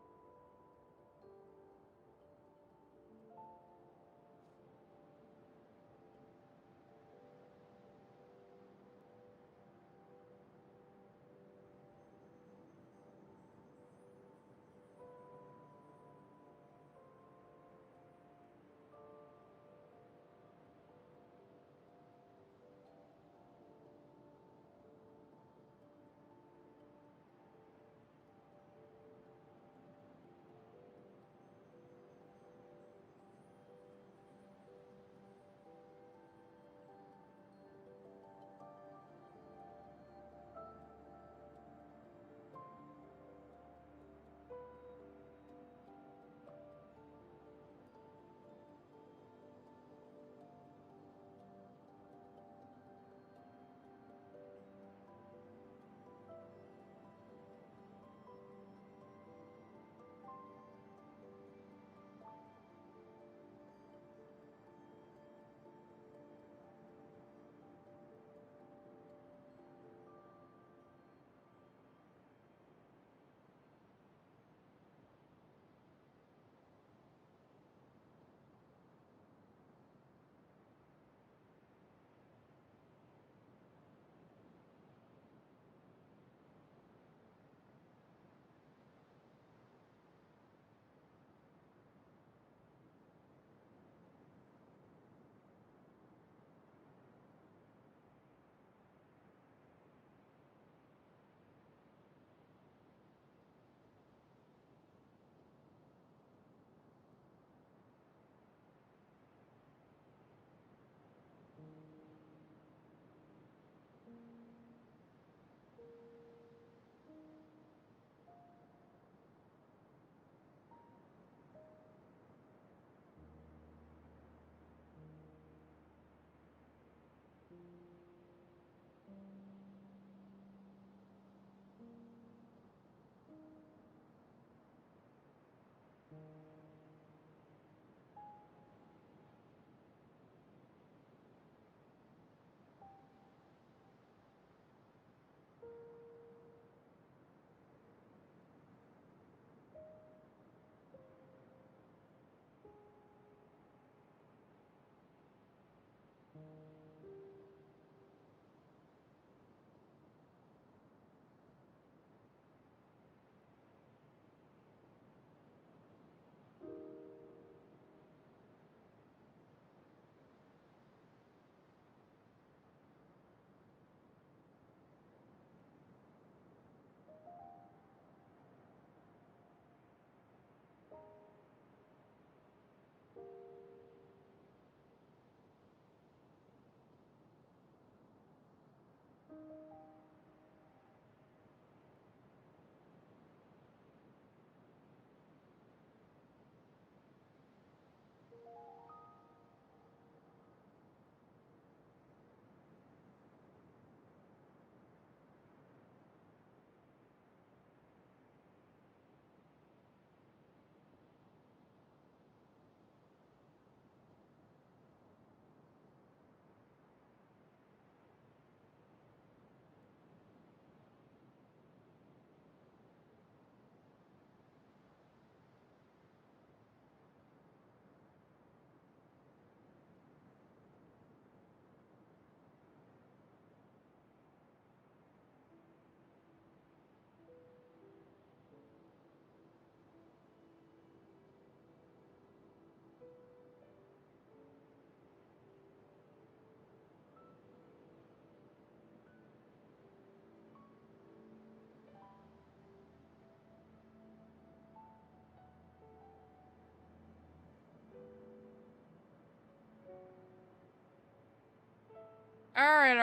Alright,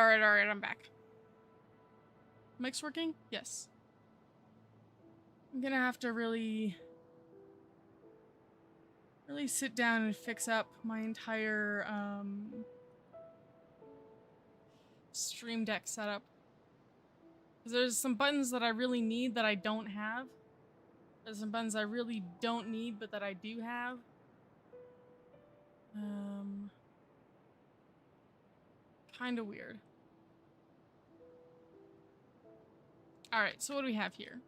I'm back. Mic's working? Yes. I'm gonna have to really sit down and fix up my entire, Stream Deck setup. Because there's some buttons that I really need that I don't have. There's some buttons I really don't need but that I do have. Kinda weird. Alright, so what do we have here?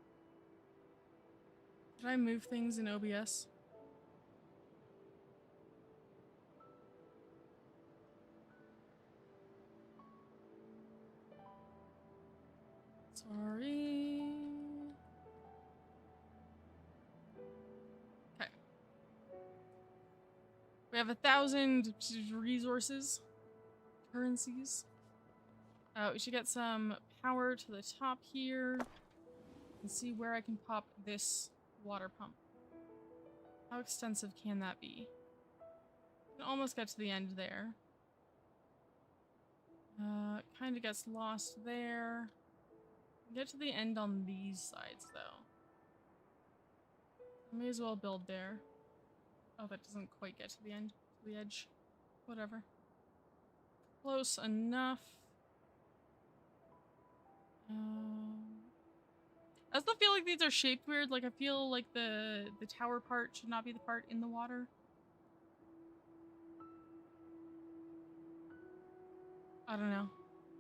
Did I move things in OBS? Sorry. Okay. We have 1,000 resources. Currencies. We should get some power to the top here. And see where I can pop this water pump. How extensive can that be? I can almost get to the end there. It kind of gets lost there. Get to the end on these sides, though. I may as well build there. Oh, that doesn't quite get to the end, to the edge. Whatever. Close enough. I still feel like these are shaped weird. Like, I feel like the tower part should not be the part in the water. I don't know.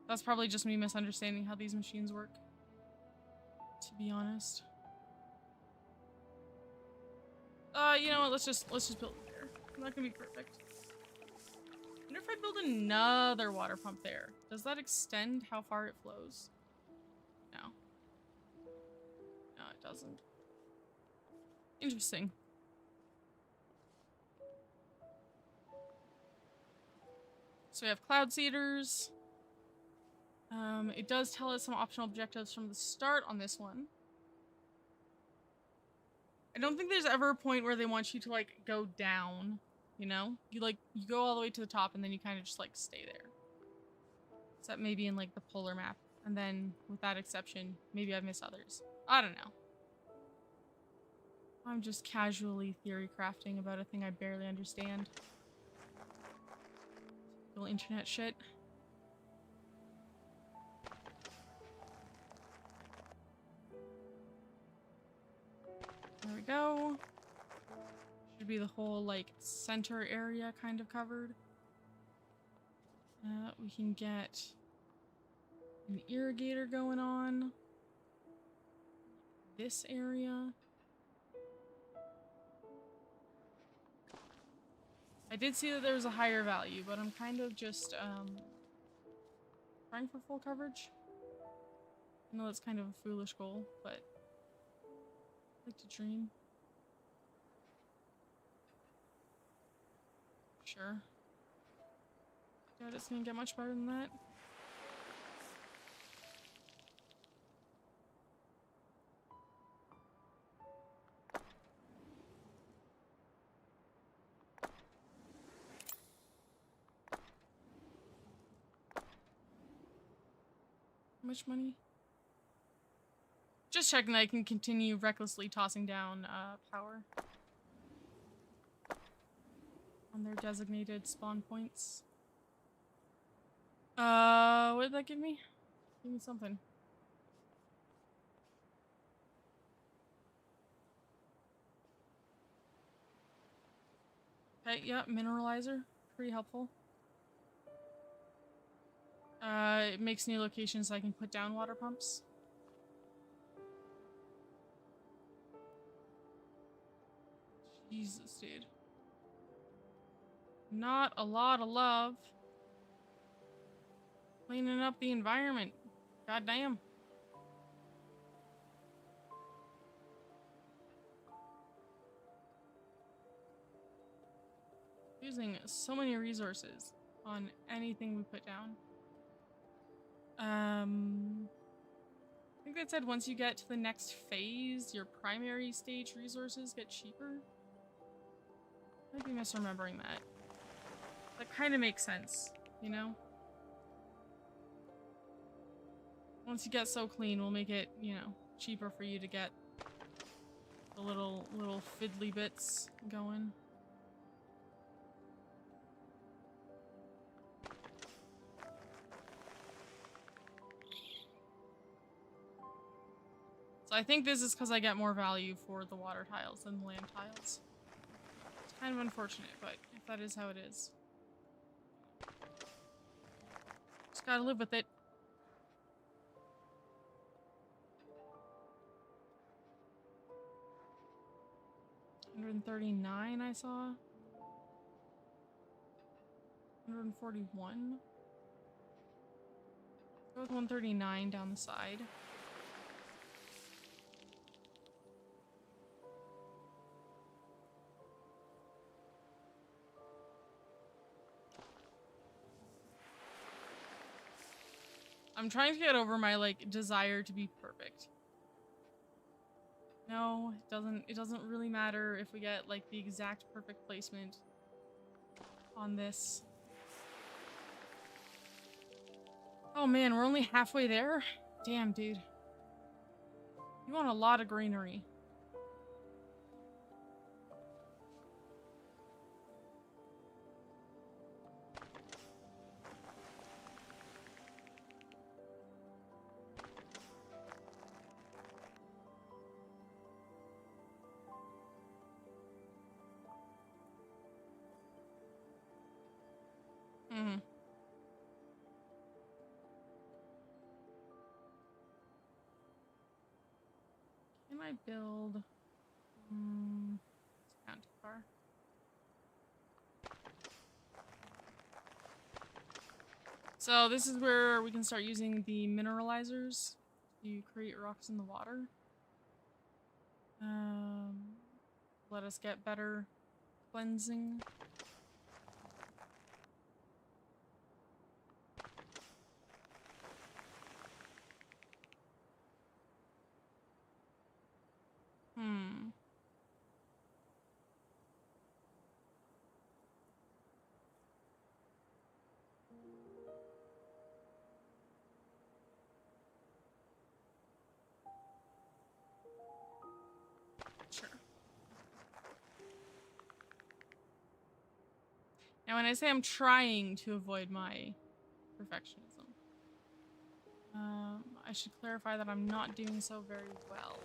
That's probably just me misunderstanding how these machines work, to be honest. You know what? Let's just build it there. It's not gonna be perfect. I wonder if I build another water pump there. Does that extend how far it flows? No. No, it doesn't. Interesting. So we have cloud seeders. It does tell us some optional objectives from the start on this one. I don't think there's ever a point where they want you to, like, go down, you know? You go all the way to the top and then you kind of just, like, stay there. Except maybe in, like, the polar map. And then, with that exception, maybe I've missed others. I don't know. I'm just casually theory crafting about a thing I barely understand. Little internet shit. There we go. Should be the whole, like, center area kind of covered. We can get an irrigator going on. This area. I did see that there was a higher value, but I'm kind of just, trying for full coverage. I know that's kind of a foolish goal, but I like to dream. Sure. Doubt it's gonna get much better than that. How much money? Just checking that I can continue recklessly tossing down power on their designated spawn points. What did that give me? Give me something. Okay, yeah, mineralizer. Pretty helpful. It makes new locations so I can put down water pumps. Jesus, dude. Not a lot of love. Cleaning up the environment. Goddamn. Using so many resources on anything we put down. I think that said once you get to the next phase, your primary stage resources get cheaper. I might be misremembering that. That kind of makes sense, you know? Once you get so clean, we'll make it, you know, cheaper for you to get the little fiddly bits going. So I think this is because I get more value for the water tiles than the land tiles. It's kind of unfortunate, but if that is how it is. Just gotta live with it. $139 I saw. 141. Go with 139 down the side. I'm trying to get over my, like, desire to be perfect. No, it doesn't really matter if we get, like, the exact perfect placement on this. Oh man, we're only halfway there? Damn, dude. You want a lot of greenery. Mm-hmm. Can I build... it's not too far. So this is where we can start using the mineralizers to create rocks in the water. Let us get better cleansing. Sure. Now when I say I'm trying to avoid my perfectionism, I should clarify that I'm not doing so very well.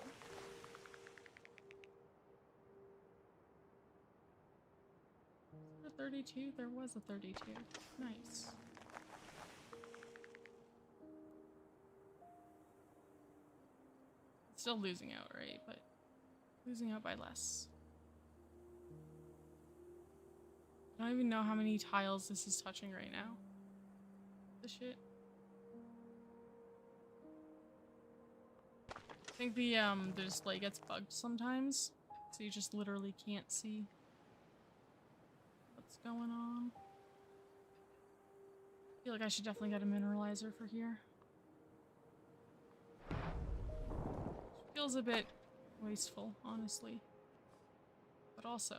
Is there a 32? There was a 32. Nice. Still losing out, right? But losing out by less. I don't even know how many tiles this is touching right now. This shit. I think the display gets bugged sometimes, so you just literally can't see what's going on. I feel like I should definitely get a mineralizer for here. Feels a bit wasteful, honestly. But also,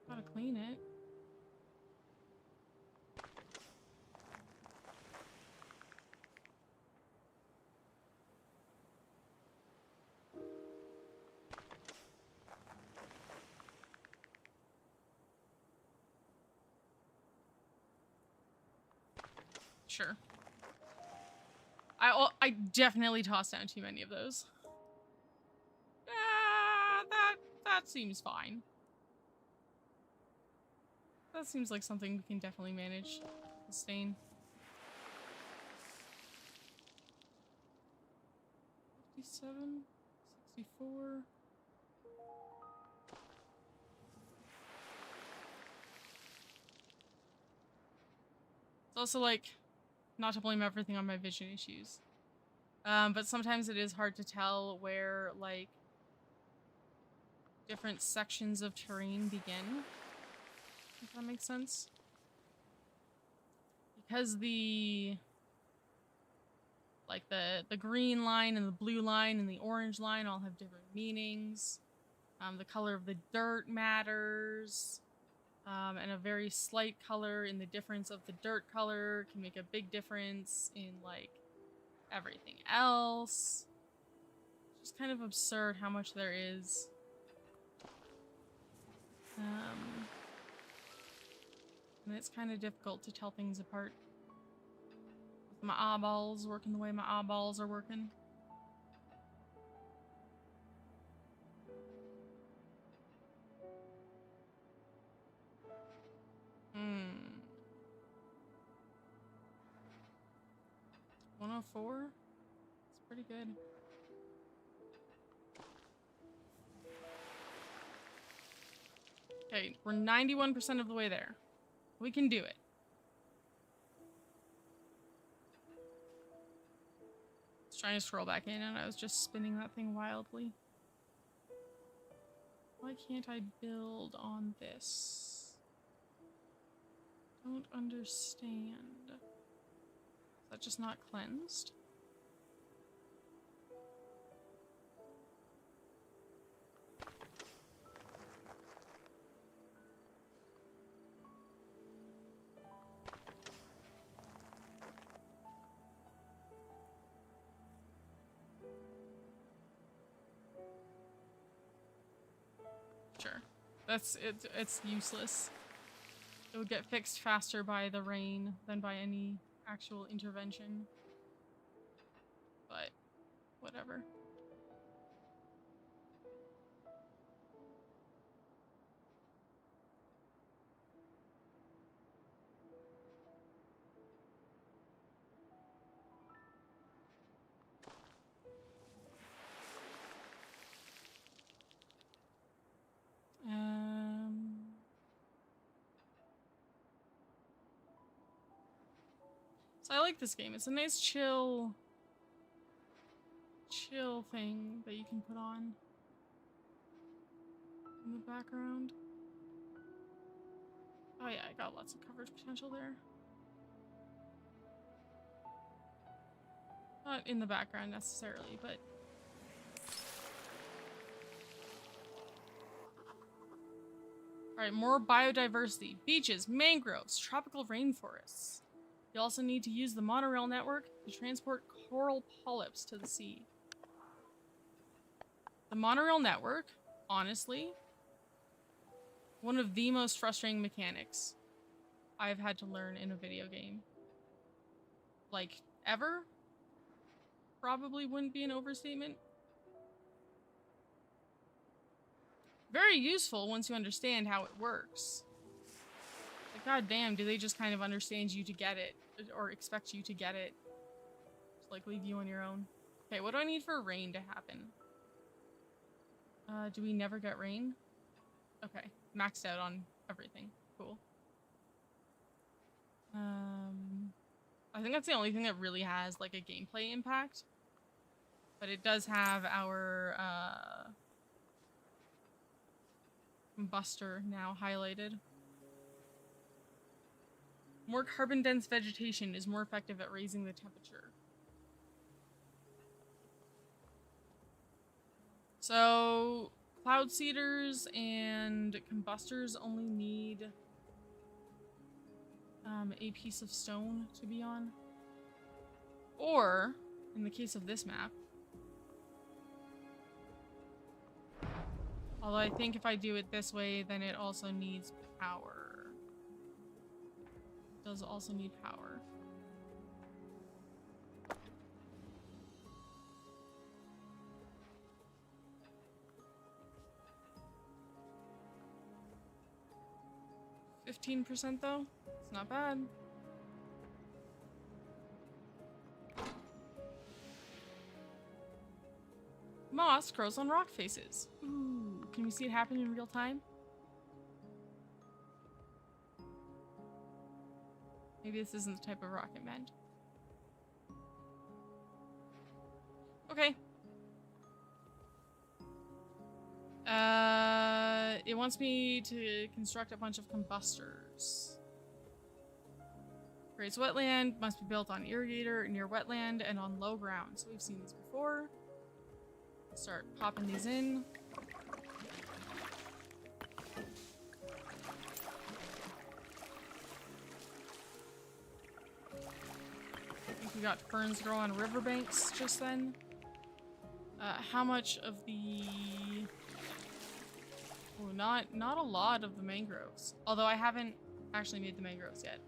gotta clean it. Sure. I definitely tossed down too many of those. That seems fine. That seems like something we can definitely manage. Sustain. 57, 64. It's also like, not to blame everything on my vision issues. But sometimes it is hard to tell where, like, different sections of terrain begin. If that makes sense. Because the green line and the blue line and the orange line all have different meanings. The color of the dirt matters. And a very slight color in the difference of the dirt color can make a big difference in, like, everything else. It's just kind of absurd how much there is. And it's kind of difficult to tell things apart. With my eyeballs working the way my eyeballs are working. Hmm. 104? It's pretty good. Okay, we're 91% of the way there. We can do it. I was trying to scroll back in and I was just spinning that thing wildly. Why can't I build on this? Don't understand. Is that just not cleansed? Sure. It's useless. It would get fixed faster by the rain than by any actual intervention. But whatever. So I like this game. It's a nice chill thing that you can put on in the background. Oh yeah, I got lots of coverage potential there. Not in the background necessarily, but alright, more biodiversity. Beaches, mangroves, tropical rainforests. You also need to use the monorail network to transport coral polyps to the sea. The monorail network, honestly, one of the most frustrating mechanics I've had to learn in a video game. Like, ever? Probably wouldn't be an overstatement. Very useful once you understand how it works. Like, goddamn, do they just kind of understand you to get it? Or expect you to get it? Just, like, leave you on your own. Okay, what do I need for rain to happen? Do we never get rain? Okay, maxed out on everything. Cool. I think that's the only thing that really has, like, a gameplay impact. But it does have our, combustor now highlighted. More carbon-dense vegetation is more effective at raising the temperature. So, cloud seeders and combustors only need a piece of stone to be on. Or, in the case of this map, although I think if I do it this way, then it also needs power. It does also need power. %, though? It's not bad. Moss grows on rock faces. Ooh, can we see it happen in real time? Maybe this isn't the type of rock it meant. Okay. It wants me to construct a bunch of combustors. Creates wetland, must be built on irrigator, near wetland, and on low ground. So we've seen these before. Start popping these in. I think we got ferns grow on riverbanks just then. How much of the... Oh, not a lot of the mangroves. Although I haven't actually made the mangroves yet.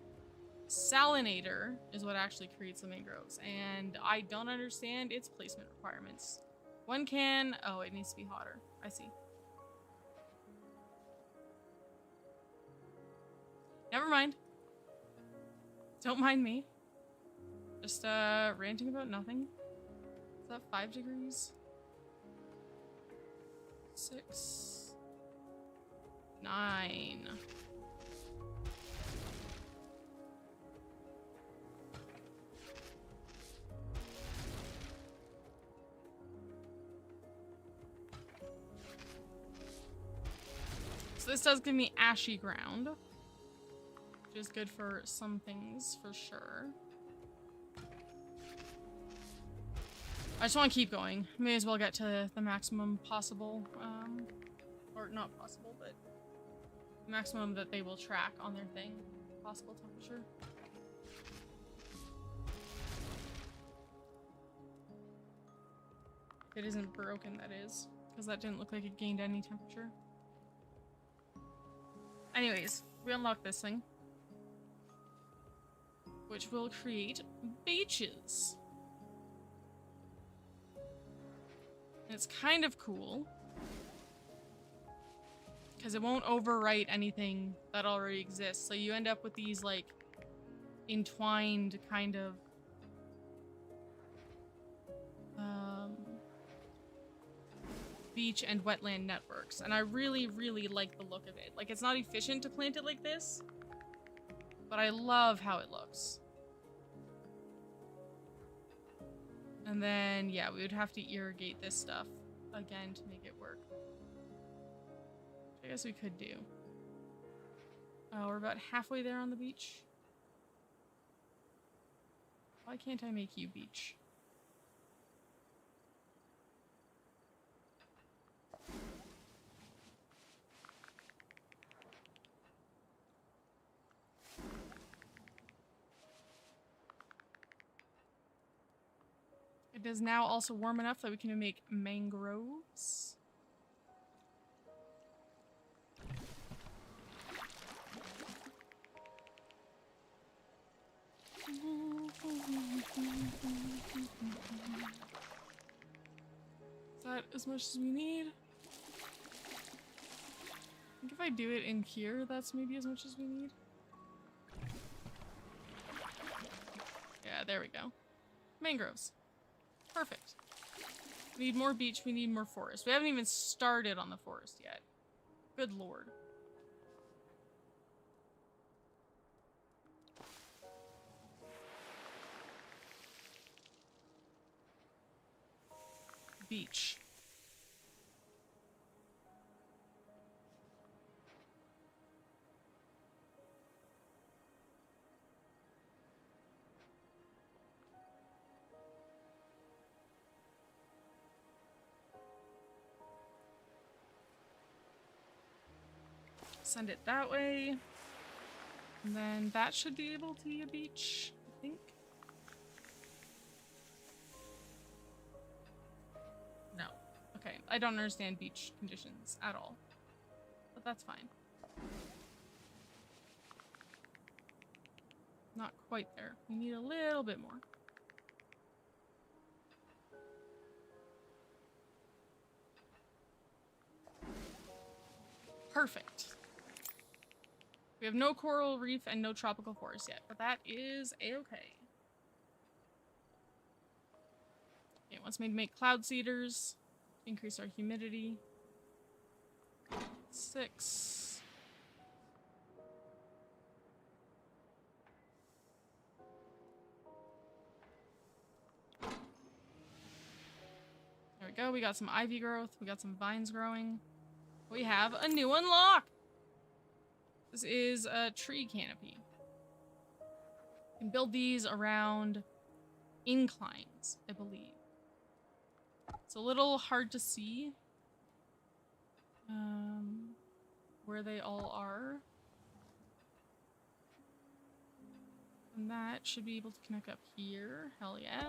Salinator is what actually creates the mangroves, and I don't understand its placement requirements. One can... Oh, it needs to be hotter. I see. Never mind. Don't mind me. Just, ranting about nothing. Is that 5 degrees? 6... 9... So this does give me ashy ground, which is good for some things, for sure. I just want to keep going. May as well get to the maximum possible, or not possible, but maximum that they will track on their thing. Possible temperature. It isn't broken, that is, because that didn't look like it gained any temperature. Anyways, we unlock this thing, which will create beaches. And it's kind of cool, because it won't overwrite anything that already exists. So you end up with these, like, entwined kind of beach and wetland networks, and I really, really like the look of it. Like, it's not efficient to plant it like this, but I love how it looks. And then, yeah, we would have to irrigate this stuff again to make it work. Which I guess we could do. Oh, we're about halfway there on the beach. Why can't I make you beach? It is now also warm enough that we can make mangroves. Is that as much as we need? I think if I do it in here, that's maybe as much as we need. Yeah, there we go. Mangroves. Perfect. We need more beach, we need more forest. We haven't even started on the forest yet. Good lord. Beach. Send it that way. And then that should be able to be a beach, I think. No. Okay, I don't understand beach conditions at all. But that's fine. Not quite there. We need a little bit more. Perfect. We have no coral reef and no tropical forest yet, but that is a-okay. Okay, it wants me to make cloud seeders. Increase our humidity. 6. There we go. We got some ivy growth. We got some vines growing. We have a new unlock! This is a tree canopy. You can build these around inclines, I believe. It's a little hard to see where they all are. And that should be able to connect up here. Hell yeah.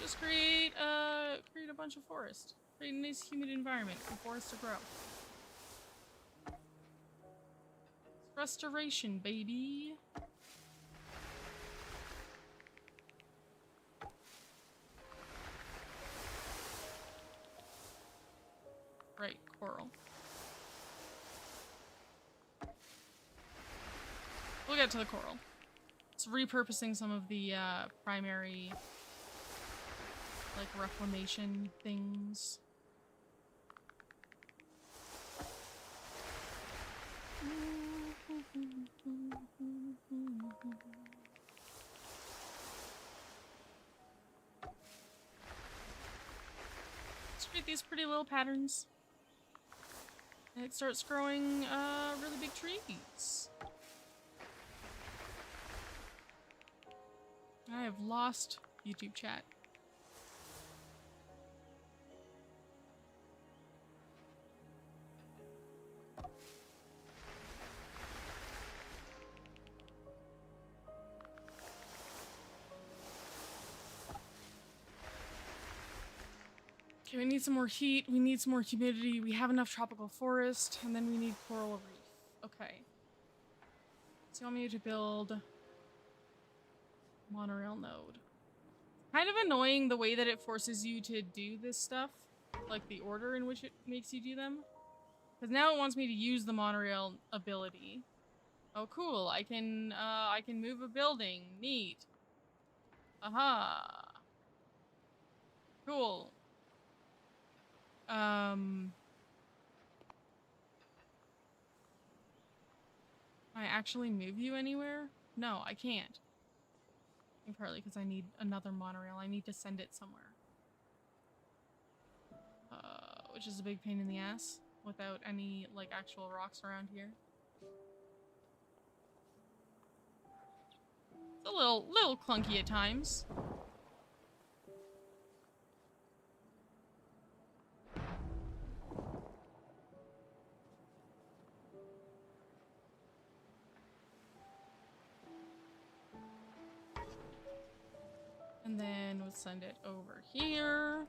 Just create a bunch of forest. Create a nice humid environment for forests to grow. Restoration, baby. Right, coral. We'll get to the coral. It's repurposing some of the primary, like, reclamation things. Let's create these pretty little patterns. And it starts growing really big trees. I have lost YouTube chat. Okay, we need some more heat, we need some more humidity, we have enough tropical forest, and then we need coral reef. Okay. So you want me to build monorail node. Kind of annoying the way that it forces you to do this stuff, like the order in which it makes you do them. Because now it wants me to use the monorail ability. Oh cool, I can move a building. Neat. Aha. Cool. Can I actually move you anywhere? No, I can't. Partly because I need another monorail. I need to send it somewhere. Which is a big pain in the ass without any, like, actual rocks around here. It's a little clunky at times. And then we'll send it over here.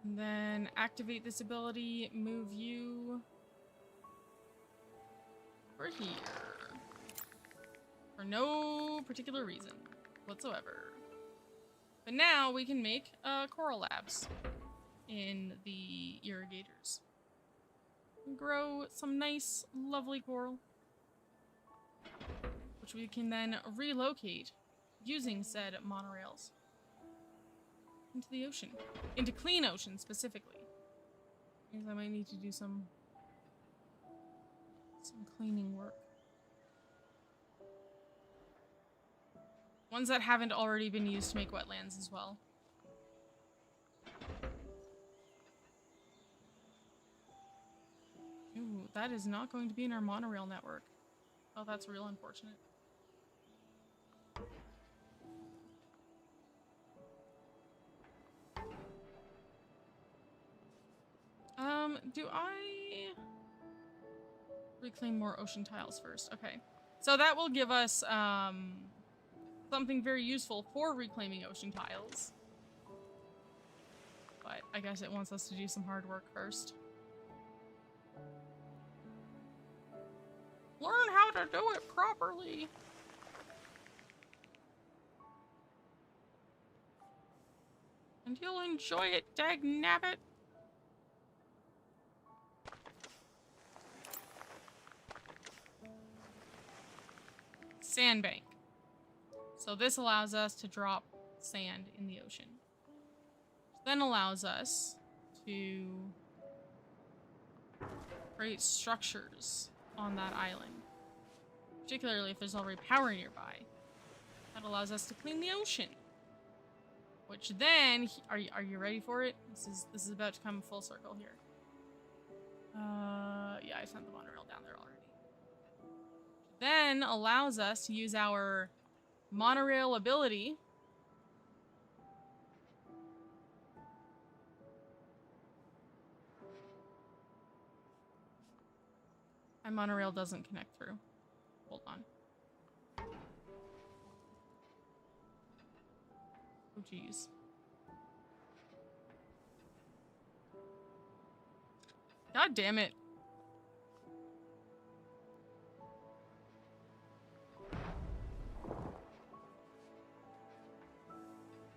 And then activate this ability, move you over here. For no particular reason whatsoever. But now we can make coral labs in the irrigators. And grow some nice, lovely coral. Which we can then relocate using said monorails into the ocean. Into clean ocean, specifically. Because I might need to do some cleaning work. Ones that haven't already been used to make wetlands as well. Ooh, that is not going to be in our monorail network. Oh, that's real unfortunate. Do I reclaim more ocean tiles first? Okay. So that will give us, something very useful for reclaiming ocean tiles. But I guess it wants us to do some hard work first. Learn how to do it properly. And you'll enjoy it, dagnabbit. Sandbank. So this allows us to drop sand in the ocean. Which then allows us to create structures on that island. Particularly if there's already power nearby. That allows us to clean the ocean. Which then, are you ready for it? This is about to come full circle here. Yeah, I sent the monorail down there already. Then allows us to use our monorail ability my monorail doesn't connect through. hold on. Oh, jeez. God damn it.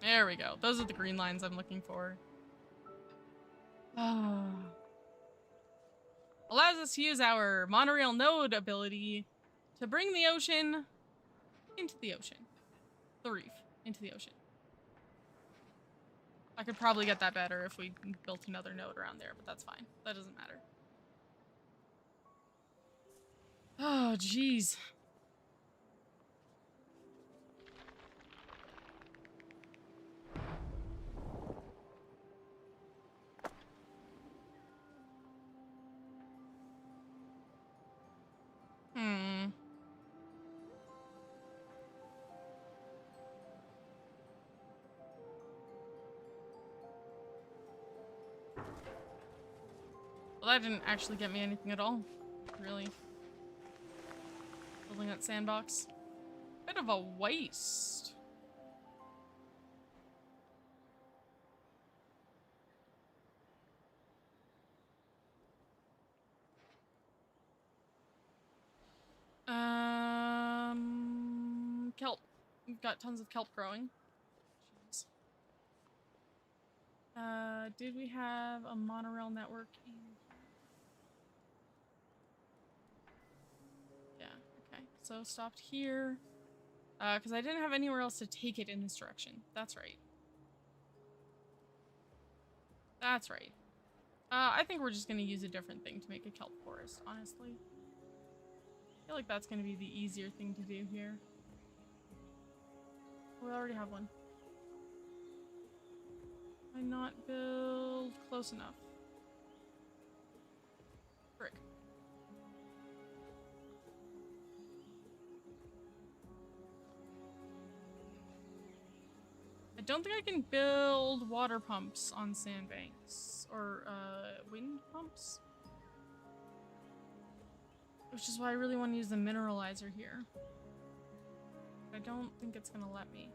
There we go. Those are the green lines I'm looking for. Allows us to use our monorail node ability to bring the ocean into the ocean. The reef into the ocean. I could probably get that better if we built another node around there, but that's fine. That doesn't matter. Oh, jeez. Well, that didn't actually get me anything at all. Really. Building that sandbox. Bit of a waste. Kelp. We've got tons of kelp growing. Jeez. Did we have a monorail network in here? Yeah, okay. So stopped here. Because I didn't have anywhere else to take it in this direction. That's right. That's right. I think we're just gonna use a different thing to make a kelp forest, honestly. I feel like that's gonna be the easier thing to do here. We already have one. Why not build close enough? Frick. I don't think I can build water pumps on sandbanks or wind pumps. Which is why I really want to use the mineralizer here. I don't think it's gonna let me.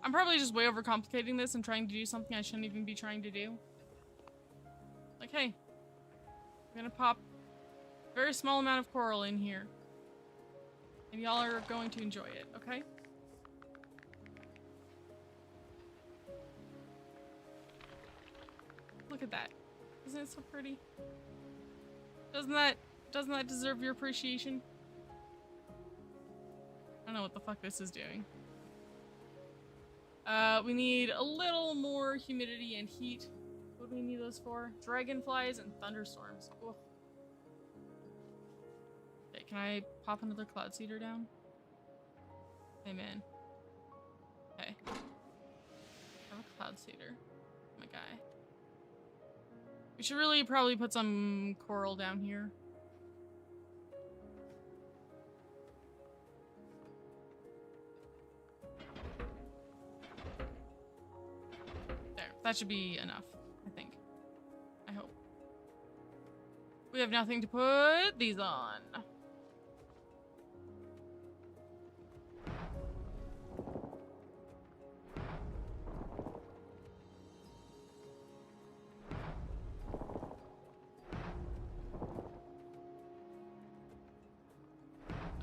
I'm probably just way overcomplicating this and trying to do something I shouldn't even be trying to do. Like, hey, I'm gonna pop a very small amount of coral in here. And y'all are going to enjoy it, okay? Look at that. Isn't it so pretty? Doesn't that deserve your appreciation? I don't know what the fuck this is doing. We need a little more humidity and heat. What do we need those for? Dragonflies and thunderstorms. Ugh. Okay, can I pop another cloud seeder down? Hey, man. Okay. I have a cloud seeder. My guy. We should really probably put some coral down here. There. That should be enough, I think. I hope. We have nothing to put these on.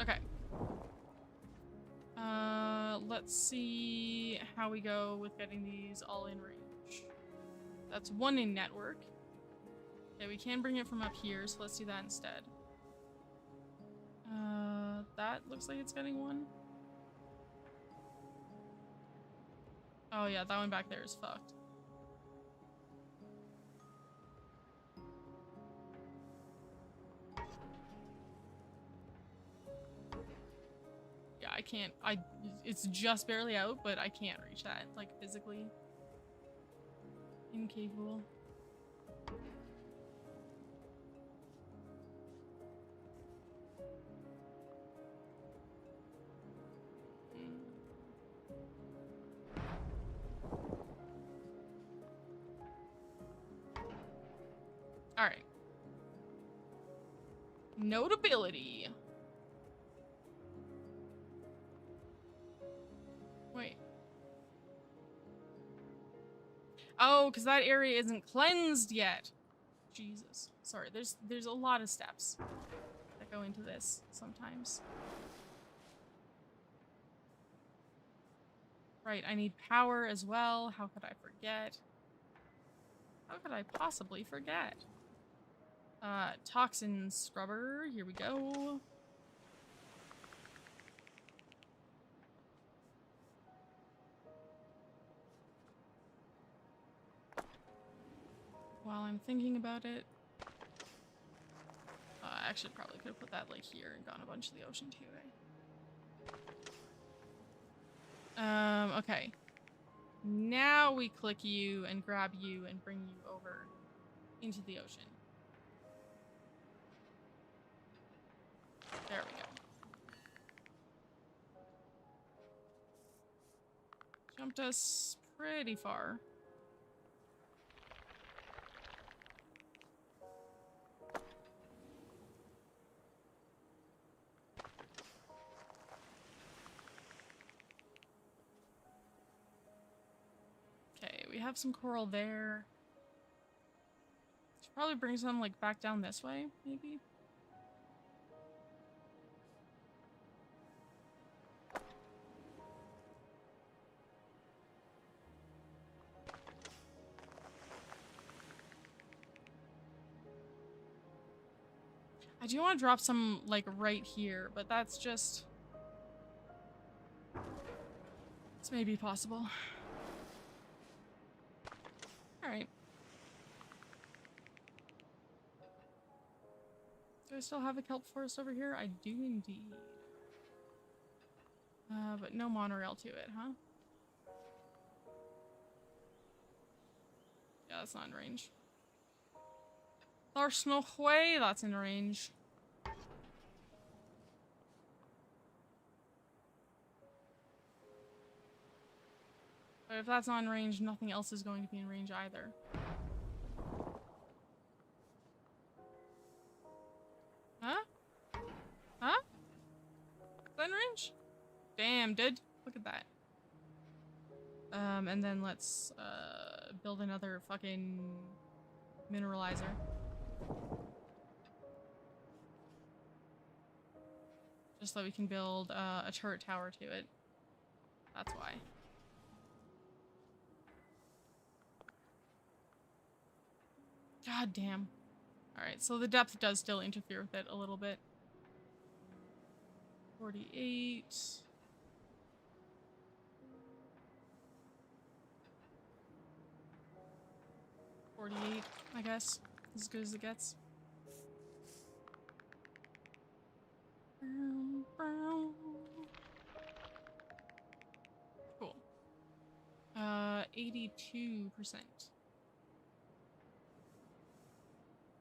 Okay. Let's see how we go with getting these all in range. That's one in network. Okay, we can bring it from up here, so let's do that instead. That looks like it's getting one. Oh yeah, that one back there is fucked. Yeah, I can't, it's just barely out, but I can't reach that, like, physically. Incapable. Alright. Notability. Wait. Oh, because that area isn't cleansed yet. Jesus. Sorry, there's a lot of steps that go into this sometimes. Right, I need power as well. How could I forget? How could I possibly forget? Toxin scrubber. Here we go. While I'm thinking about it, I actually probably could have put that like here and gone a bunch of the ocean too, right? Okay. Now we click you and grab you and bring you over into the ocean. There we go. Jumped us pretty far. Okay, we have some coral there. Should probably bring some like back down this way, maybe. I do want to drop some like right here, but that's just... It's maybe possible. Alright. Do I still have a kelp forest over here? I do indeed. But no monorail to it, huh? Yeah, that's not in range. There's no way that's in range. But if that's not in range, nothing else is going to be in range either. Huh? Huh? Is that in range? Damn, dude. Look at that. And then let's, build another fucking mineralizer. Just so we can build, a turret tower to it. That's why. God damn. Alright, so the depth does still interfere with it a little bit. 48. 48, I guess. As good as it gets. Cool. 82%.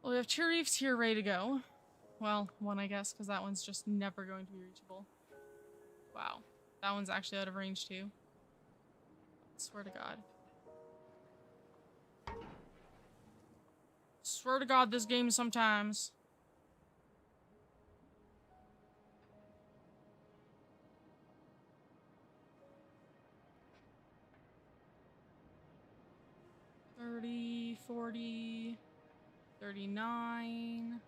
Well, we have 2 reefs here ready to go. Well, 1 I guess, because that one's just never going to be reachable. Wow. That one's actually out of range too. Swear to God. Swear to God, this game sometimes. $30, $40, $39,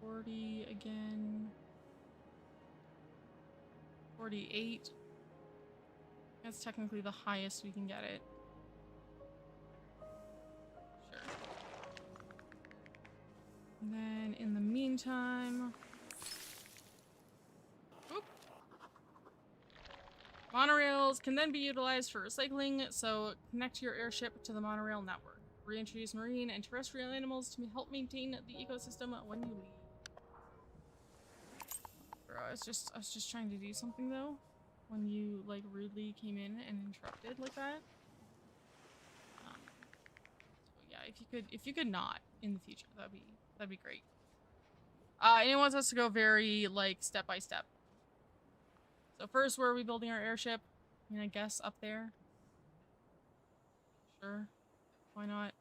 $40 again. $48. That's technically the highest we can get it. Sure. And then in the meantime... Oop. Monorails can then be utilized for recycling, so connect your airship to the monorail network. Reintroduce marine and terrestrial animals to help maintain the ecosystem when you leave. Bro, I was just trying to do something though. when you like rudely came in and interrupted like that. So yeah, if you could not in the future, that'd be great. And it wants us to go very like step by step. So first, where are we building our airship? I mean, I guess up there. Sure, why not?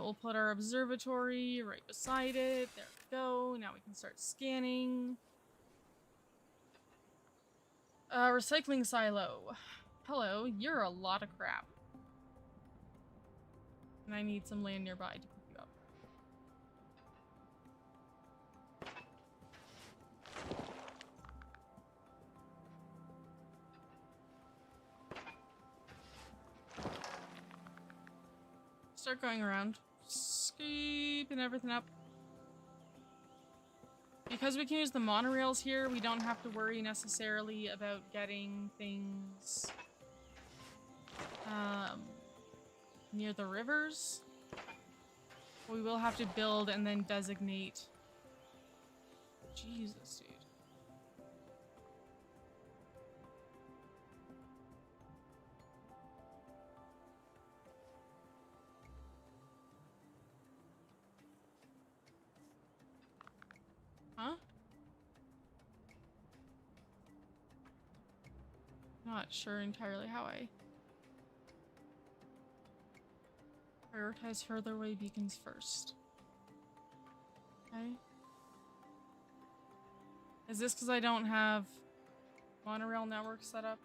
We'll put our observatory right beside it. There we go. Now we can start scanning. Recycling silo. Hello, you're a lot of crap. And I need some land nearby to pick you up. Start going around. Scooping everything up. Because we can use the monorails here, we don't have to worry necessarily about getting things near the rivers. We will have to build and then designate. Jesus, dude. Huh? Not sure entirely how I prioritize further away beacons first. Okay. Is this because I don't have monorail network set up?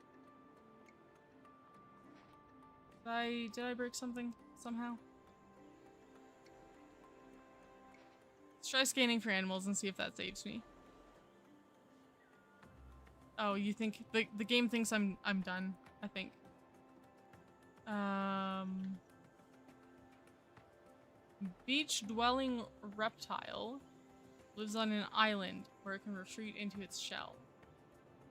Did I break something somehow? Let's try scanning for animals and see if that saves me. Oh, you think the game thinks I'm done, I think. Beach dwelling reptile lives on an island where it can retreat into its shell.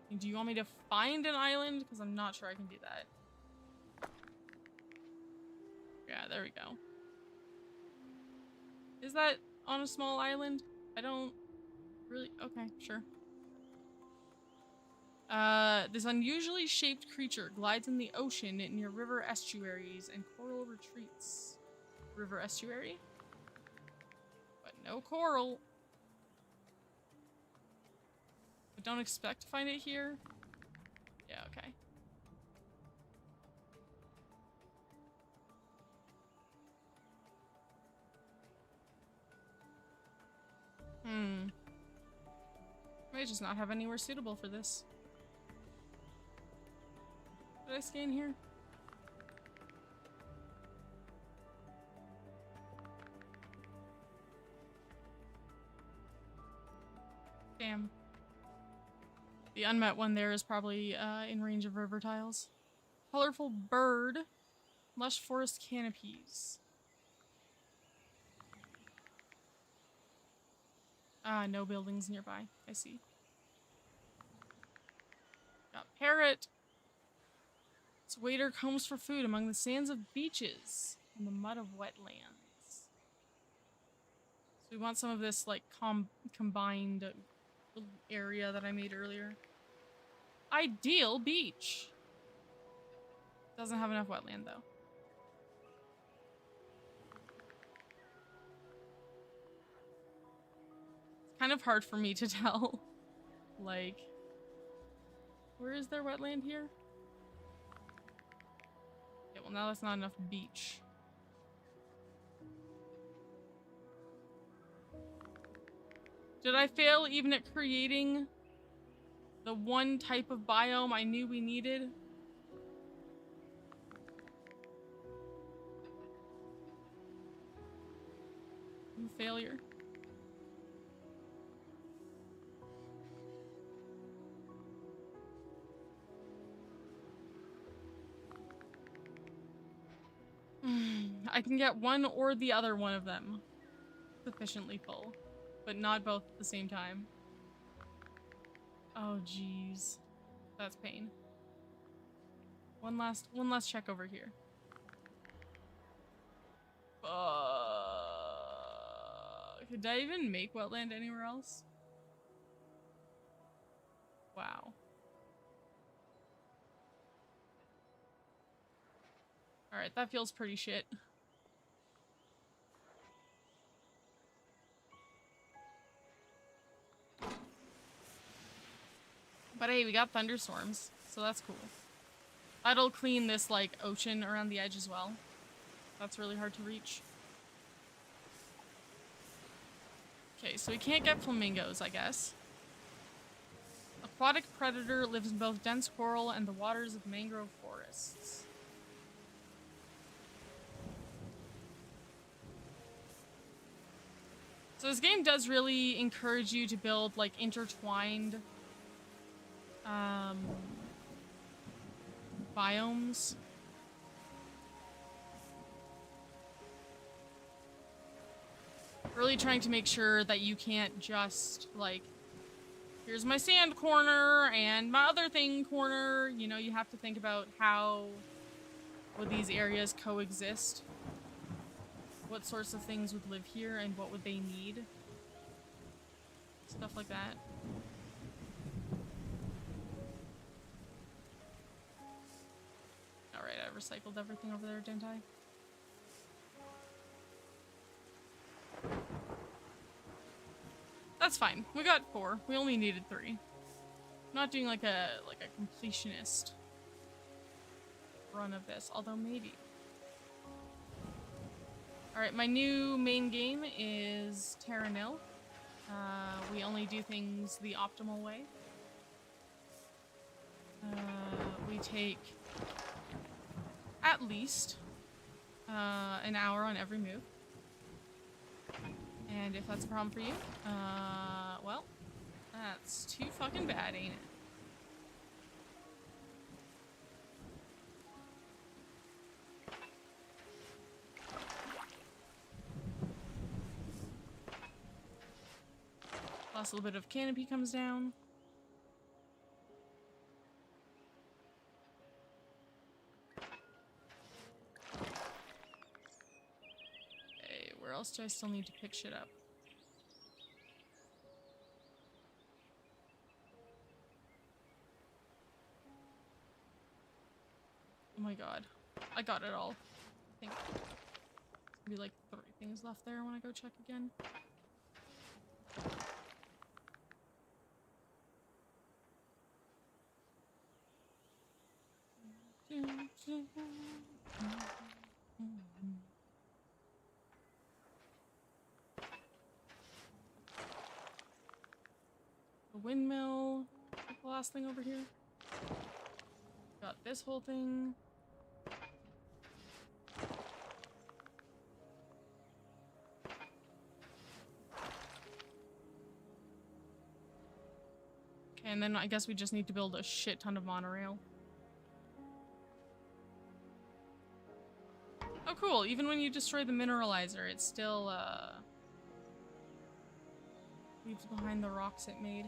And do you want me to find an island? Because I'm not sure I can do that. Yeah, there we go. Is that on a small island? I don't really... Okay, sure. This unusually shaped creature glides in the ocean near river estuaries and coral retreats. River estuary? But no coral. I don't expect to find it here. Yeah, okay. Might just not have anywhere suitable for this. Did I scan here? Damn. The unmet one there is probably in range of river tiles. Colorful bird. Lush forest canopies. No buildings nearby. I see. Got parrot. Its waiter combs for food among the sands of beaches and the mud of wetlands. So we want some of this like combined area that I made earlier. Ideal beach. Doesn't have enough wetland though. It's kind of hard for me to tell. Like, where is there wetland here? Yeah, well now that's not enough beach. Did I fail even at creating the one type of biome I knew we needed? Failure. I can get one or the other one of them sufficiently full, but not both at the same time. Oh jeez, that's pain. One last check over here. Could I even make wetland anywhere else? Wow. Alright, that feels pretty shit. But hey, we got thunderstorms, so that's cool. That'll clean this, like, ocean around the edge as well. That's really hard to reach. Okay, so we can't get flamingos, I guess. Aquatic predator lives in both dense coral and the waters of mangrove forests. So this game does really encourage you to build, like, intertwined biomes. Really trying to make sure that you can't just, like, here's my sand corner and my other thing corner. You know, you have to think about how would these areas coexist. What sorts of things would live here and what would they need? Stuff like that. Alright, I recycled everything over there, didn't I? That's fine. We got 4. We only needed 3. Not doing like a completionist run of this, although maybe. Alright, my new main game is Terra Nil. We only do things the optimal way. We take at least an hour on every move. And if that's a problem for you, well, that's too fucking bad, ain't it? Last little bit of canopy comes down. Okay, where else do I still need to pick shit up? Oh my god. I got it all. I think there's gonna be like 3 things left there when I go check again. The windmill. The last thing over here. Got this whole thing. Okay, and then I guess we just need to build a shit ton of monorail. Oh cool, even when you destroy the mineralizer, it still leaves behind the rocks it made.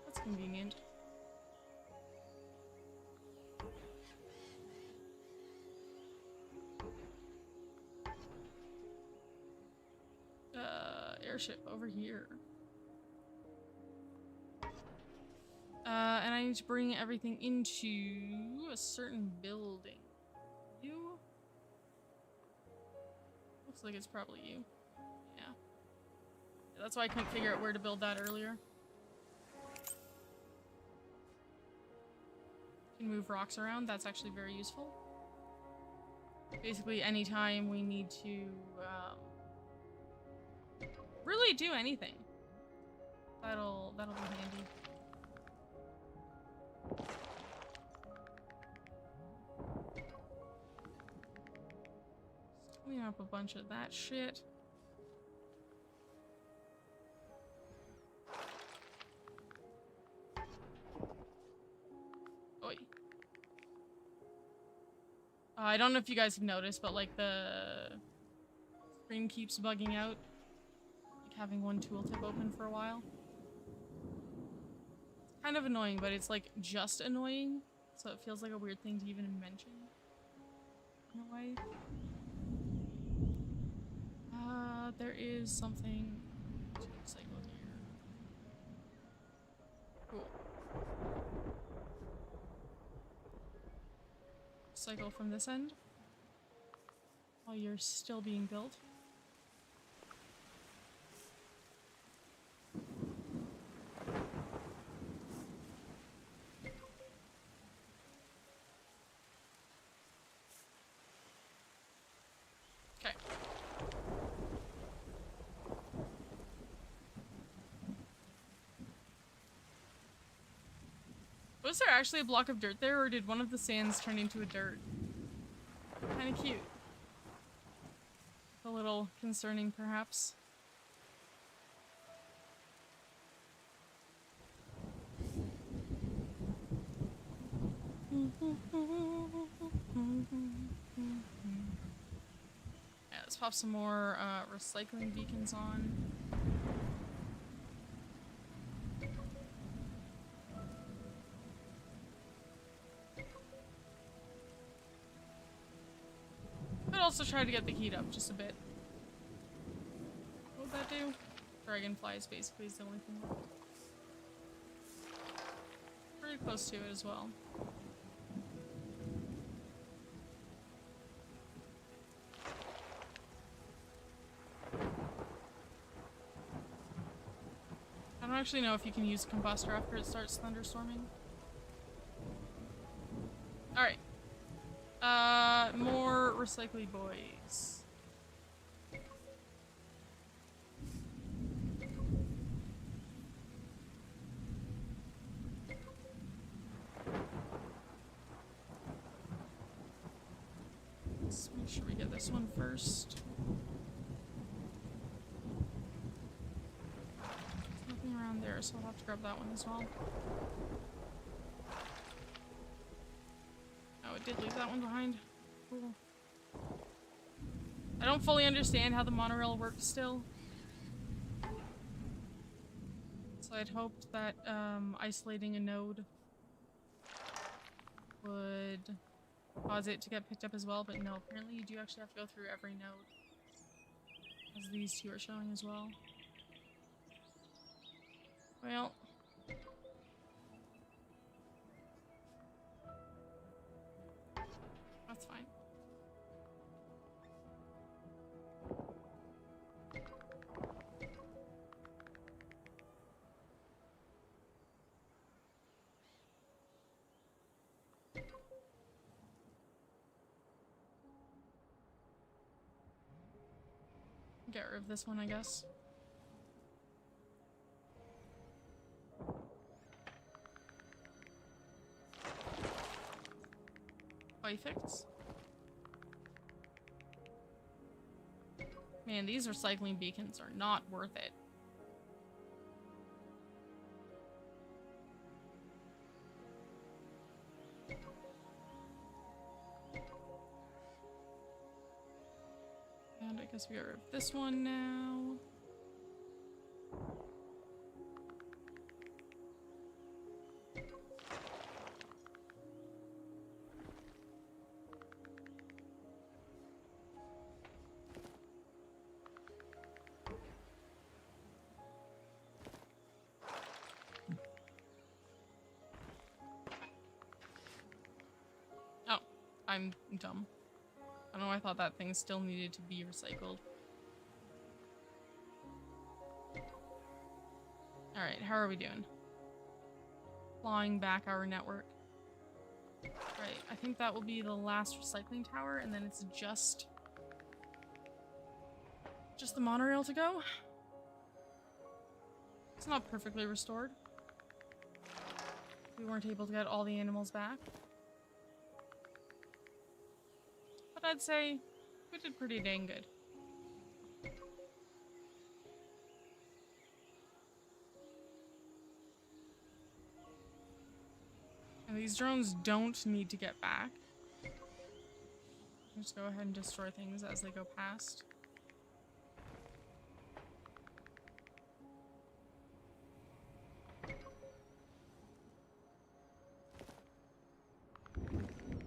That's convenient. Airship over here. And I need to bring everything into a certain building. You? Looks like it's probably you. Yeah. That's why I couldn't figure out where to build that earlier. You can move rocks around. That's actually very useful. Basically, anytime we need to really do anything, that'll be handy. Clean up a bunch of that shit. Oi. I don't know if you guys have noticed, but like the screen keeps bugging out. Like having one tooltip open for a while. It's kind of annoying, but it's like just annoying. So it feels like a weird thing to even mention. In a way. There is something to recycle here. Cool. cycle from this end while you're still being built. Okay. Was there actually a block of dirt there, or did one of the sands turn into a dirt? Kind of cute. A little concerning, perhaps. Yeah, let's pop some more recycling beacons on. But also try to get the heat up just a bit. What would that do? Dragonflies basically is the only thing left. Pretty close to it as well. I don't actually know if you can use a combustor after it starts thunderstorming. Alright. More recycly boys. Let's make sure we get this one first. There's nothing around there, so I'll have to grab that one as well. Oh, it did leave that one behind. Cool. I don't fully understand how the monorail works still. So I'd hoped that isolating a node would cause it to get picked up as well, but no, apparently you do actually have to go through every node. As these two are showing as well. Well. That's fine. Get rid of this one, I guess. Perfect. Man, these recycling beacons are not worth it. And I guess we got rid of this one now. Oh, I'm dumb. I don't know, I thought that thing still needed to be recycled. Alright, how are we doing? Clawing back our network. Right, I think that will be the last recycling tower, and then it's just the monorail to go. It's not perfectly restored. We weren't able to get all the animals back. But I'd say we did pretty dang good. And these drones don't need to get back. Just go ahead and destroy things as they go past.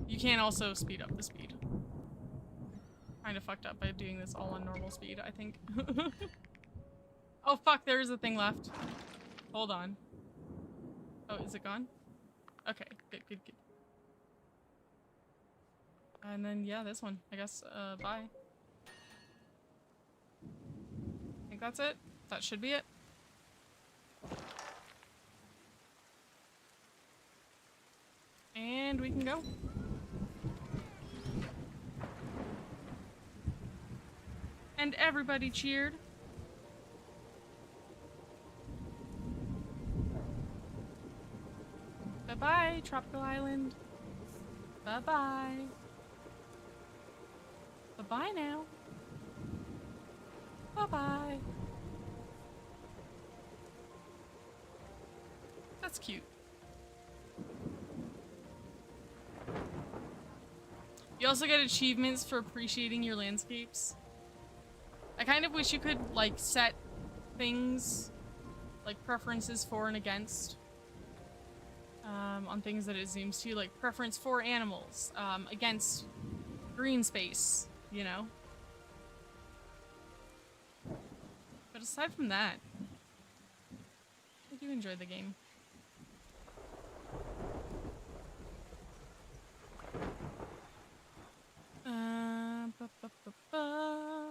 You can also speed up the speed. Kind of fucked up by doing this all on normal speed, I think. Oh fuck, there is a thing left. Hold on. Oh, is it gone? Okay, good, good, good. And then, yeah, this one. I guess, bye. I think that's it. That should be it. And we can go. And everybody cheered. Bye-bye, Tropical Island. Bye-bye. Bye-bye now. Bye-bye. That's cute. You also get achievements for appreciating your landscapes. I kind of wish you could, like, set things, like preferences for and against, on things that it zooms to, like preference for animals, against green space, you know? But aside from that, I do enjoy the game. Ba, ba, ba, ba.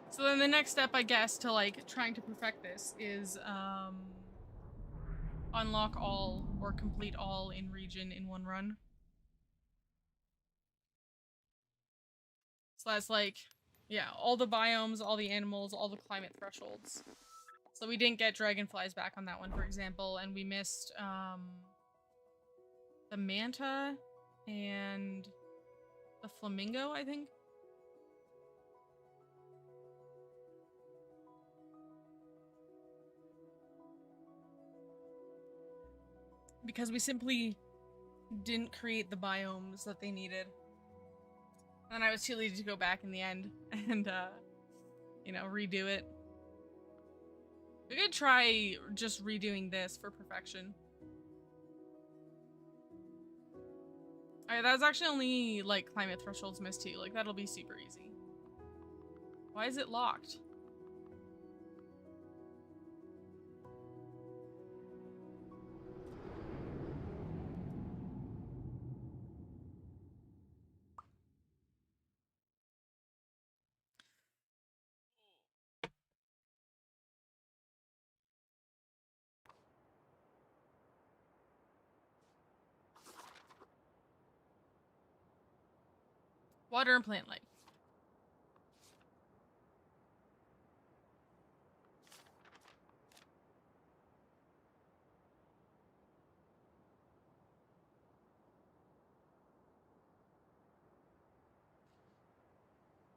So then the next step, I guess, to like trying to perfect this is unlock all or complete all in region in one run. So that's like, yeah, all the biomes, all the animals, all the climate thresholds. So we didn't get dragonflies back on that one, for example, and we missed the manta and the flamingo, I think. Because we simply didn't create the biomes that they needed. And I was too lazy to go back in the end and, you know, redo it. We could try just redoing this for perfection. Alright, that's actually only, like, climate thresholds missed too. Like, that'll be super easy. Why is it locked? Water and plant life.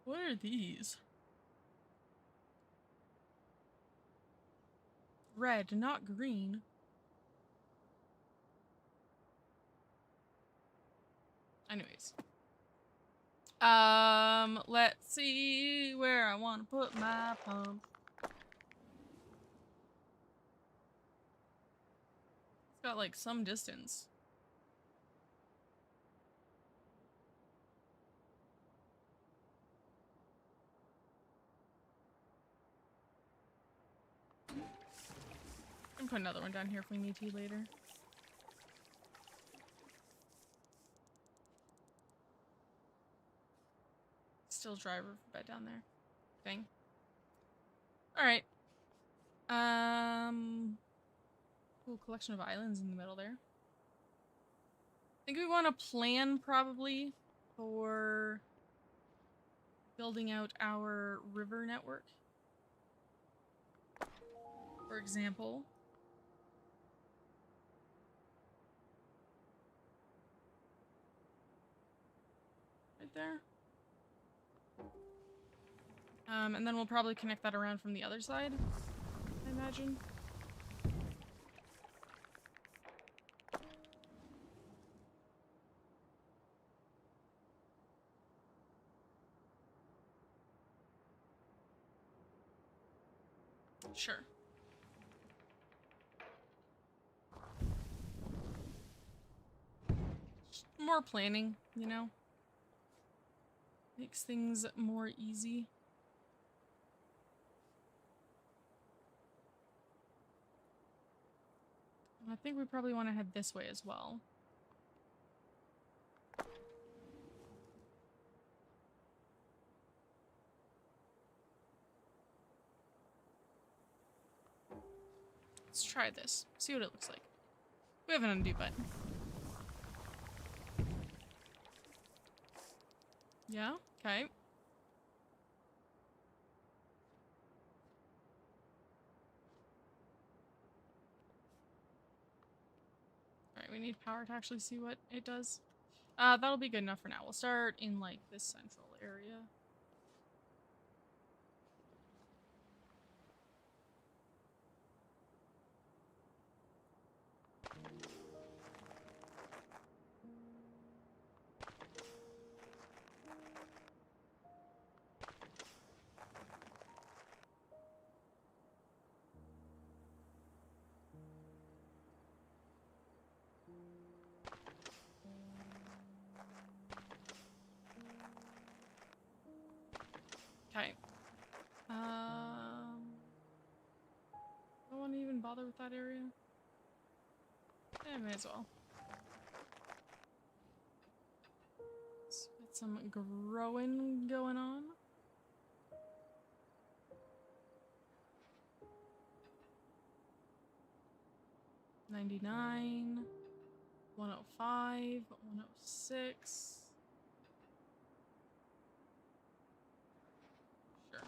What are these? Red, not green. Anyways. Let's see where I want to put my pump. It's got like some distance. I can put another one down here if we need to later. Still driver bed down there. Thing. Alright. Cool collection of islands in the middle there. I think we want to plan probably for building out our river network. For example. Right there. And then we'll probably connect that around from the other side, I imagine. Sure. Just more planning, you know? Makes things more easy. I think we probably want to head this way as well. Let's try this. See what it looks like. We have an undo button. Yeah? Okay. Alright, we need power to actually see what it does. That'll be good enough for now. We'll start in, like, this central area. Okay. Don't want to even bother with that area. Yeah, may as well. Let's get some growing going on. $99, $105, $106. Sure.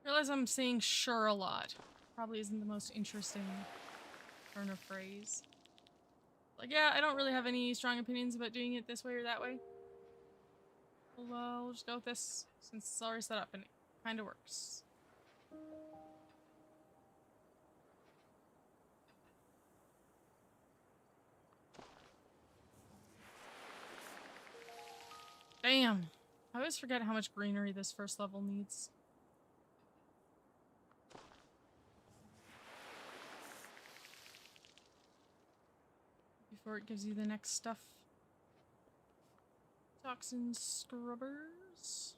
Realize I'm saying sure a lot. Probably isn't the most interesting turn of phrase. Like, yeah, I don't really have any strong opinions about doing it this way or that way. Well, we'll just go with this since it's already set up and it kind of works. Damn. I always forget how much greenery this first level needs. Before it gives you the next stuff. Toxin scrubbers.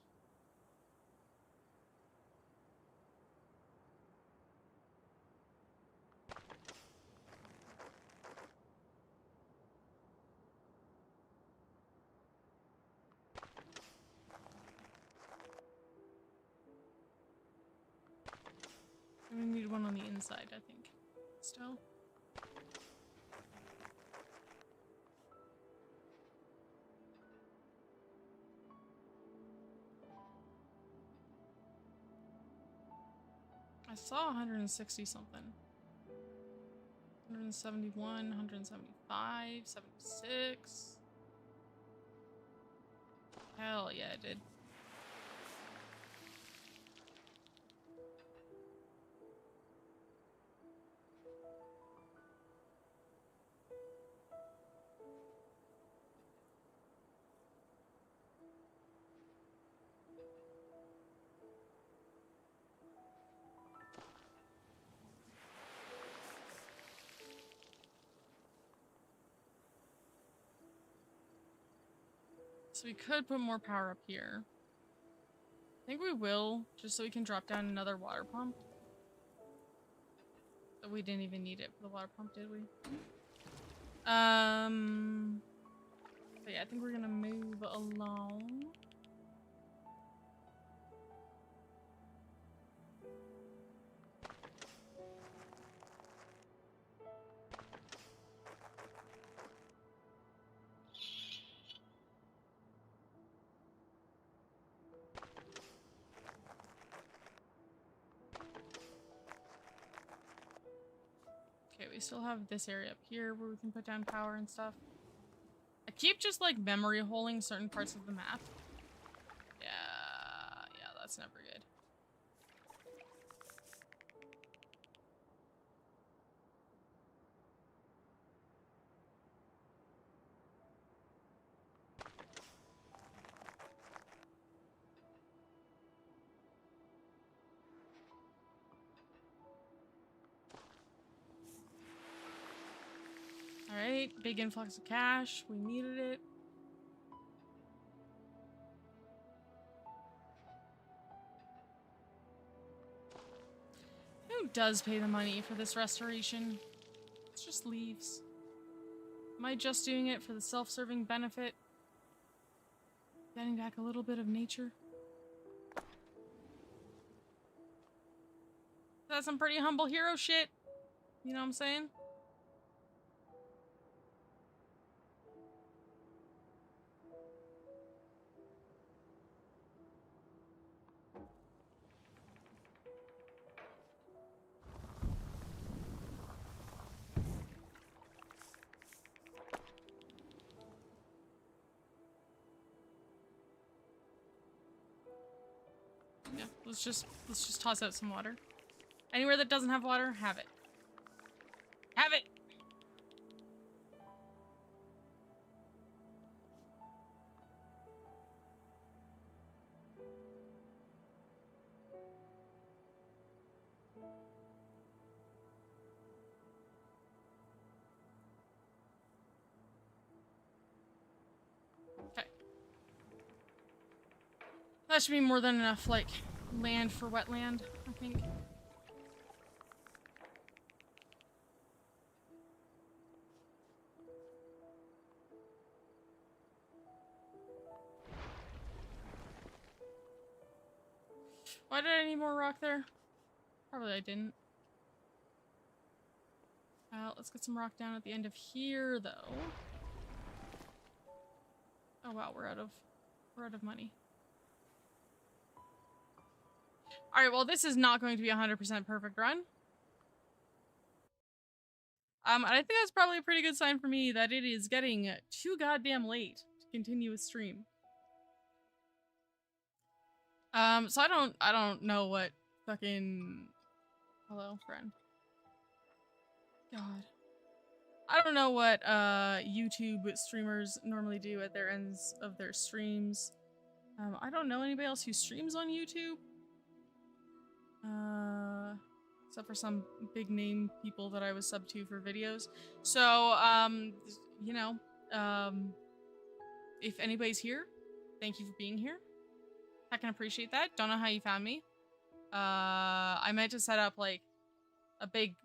We need one on the inside, I think. Still. I saw 160 something. 171, 175, 76. Hell yeah, it did. So we could put more power up here. I think we will, just so we can drop down another water pump. But we didn't even need it for the water pump, did we? But yeah, I think we're gonna move along. Okay, we still have this area up here where we can put down power and stuff. I keep just like memory holing certain parts of the map. Yeah, that's never good. Alright, big influx of cash. We needed it. does pay the money for this restoration. It's just leaves. Am I just doing it for the self-serving benefit? Getting back a little bit of nature? That's some pretty humble hero shit. You know what I'm saying? Yeah, let's just toss out some water. Anywhere that doesn't have water, have it. Have it! Okay. That should be more than enough, like, land for wetland, I think. Why did I need more rock there? Probably I didn't. Let's get some rock down at the end of here, though. Oh wow, we're out of money. Alright, well this is not going to be a 100% perfect run. And I think that's probably a pretty good sign for me that it is getting too goddamn late to continue a stream. So I don't know what fucking... Hello, friend. God. I don't know what YouTube streamers normally do at their ends of their streams. I don't know anybody else who streams on YouTube. Except for some big name people that I was subbed to for videos. So, you know, if anybody's here, thank you for being here. I can appreciate that. Don't know how you found me. I meant to set up like a big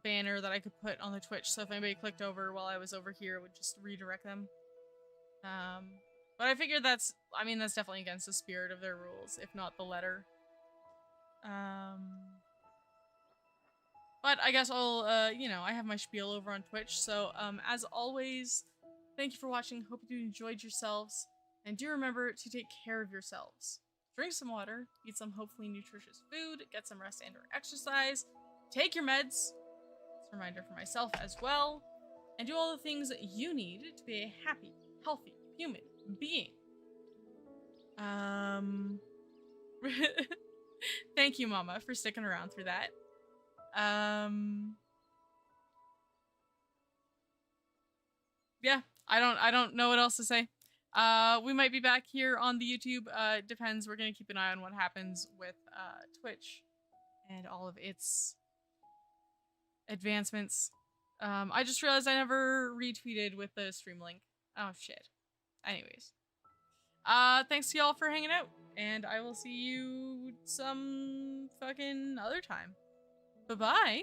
banner that I could put on the Twitch, so if anybody clicked over while I was over here, it would just redirect them. But I figured that's definitely against the spirit of their rules, if not the letter. But I guess I'll, you know, I have my spiel over on Twitch, so, as always, thank you for watching, hope you enjoyed yourselves, and do remember to take care of yourselves. Drink some water, eat some hopefully nutritious food, get some rest and or exercise, take your meds, it's a reminder for myself as well, and do all the things that you need to be a happy, healthy human being. Thank you, Mama, for sticking around through that. Yeah, I don't know what else to say. We might be back here on the YouTube. Depends. We're gonna keep an eye on what happens with Twitch and all of its advancements. I just realized I never retweeted with the stream link. Oh shit. Anyways. Thanks to y'all for hanging out, and I will see you some fucking other time. Bye-bye.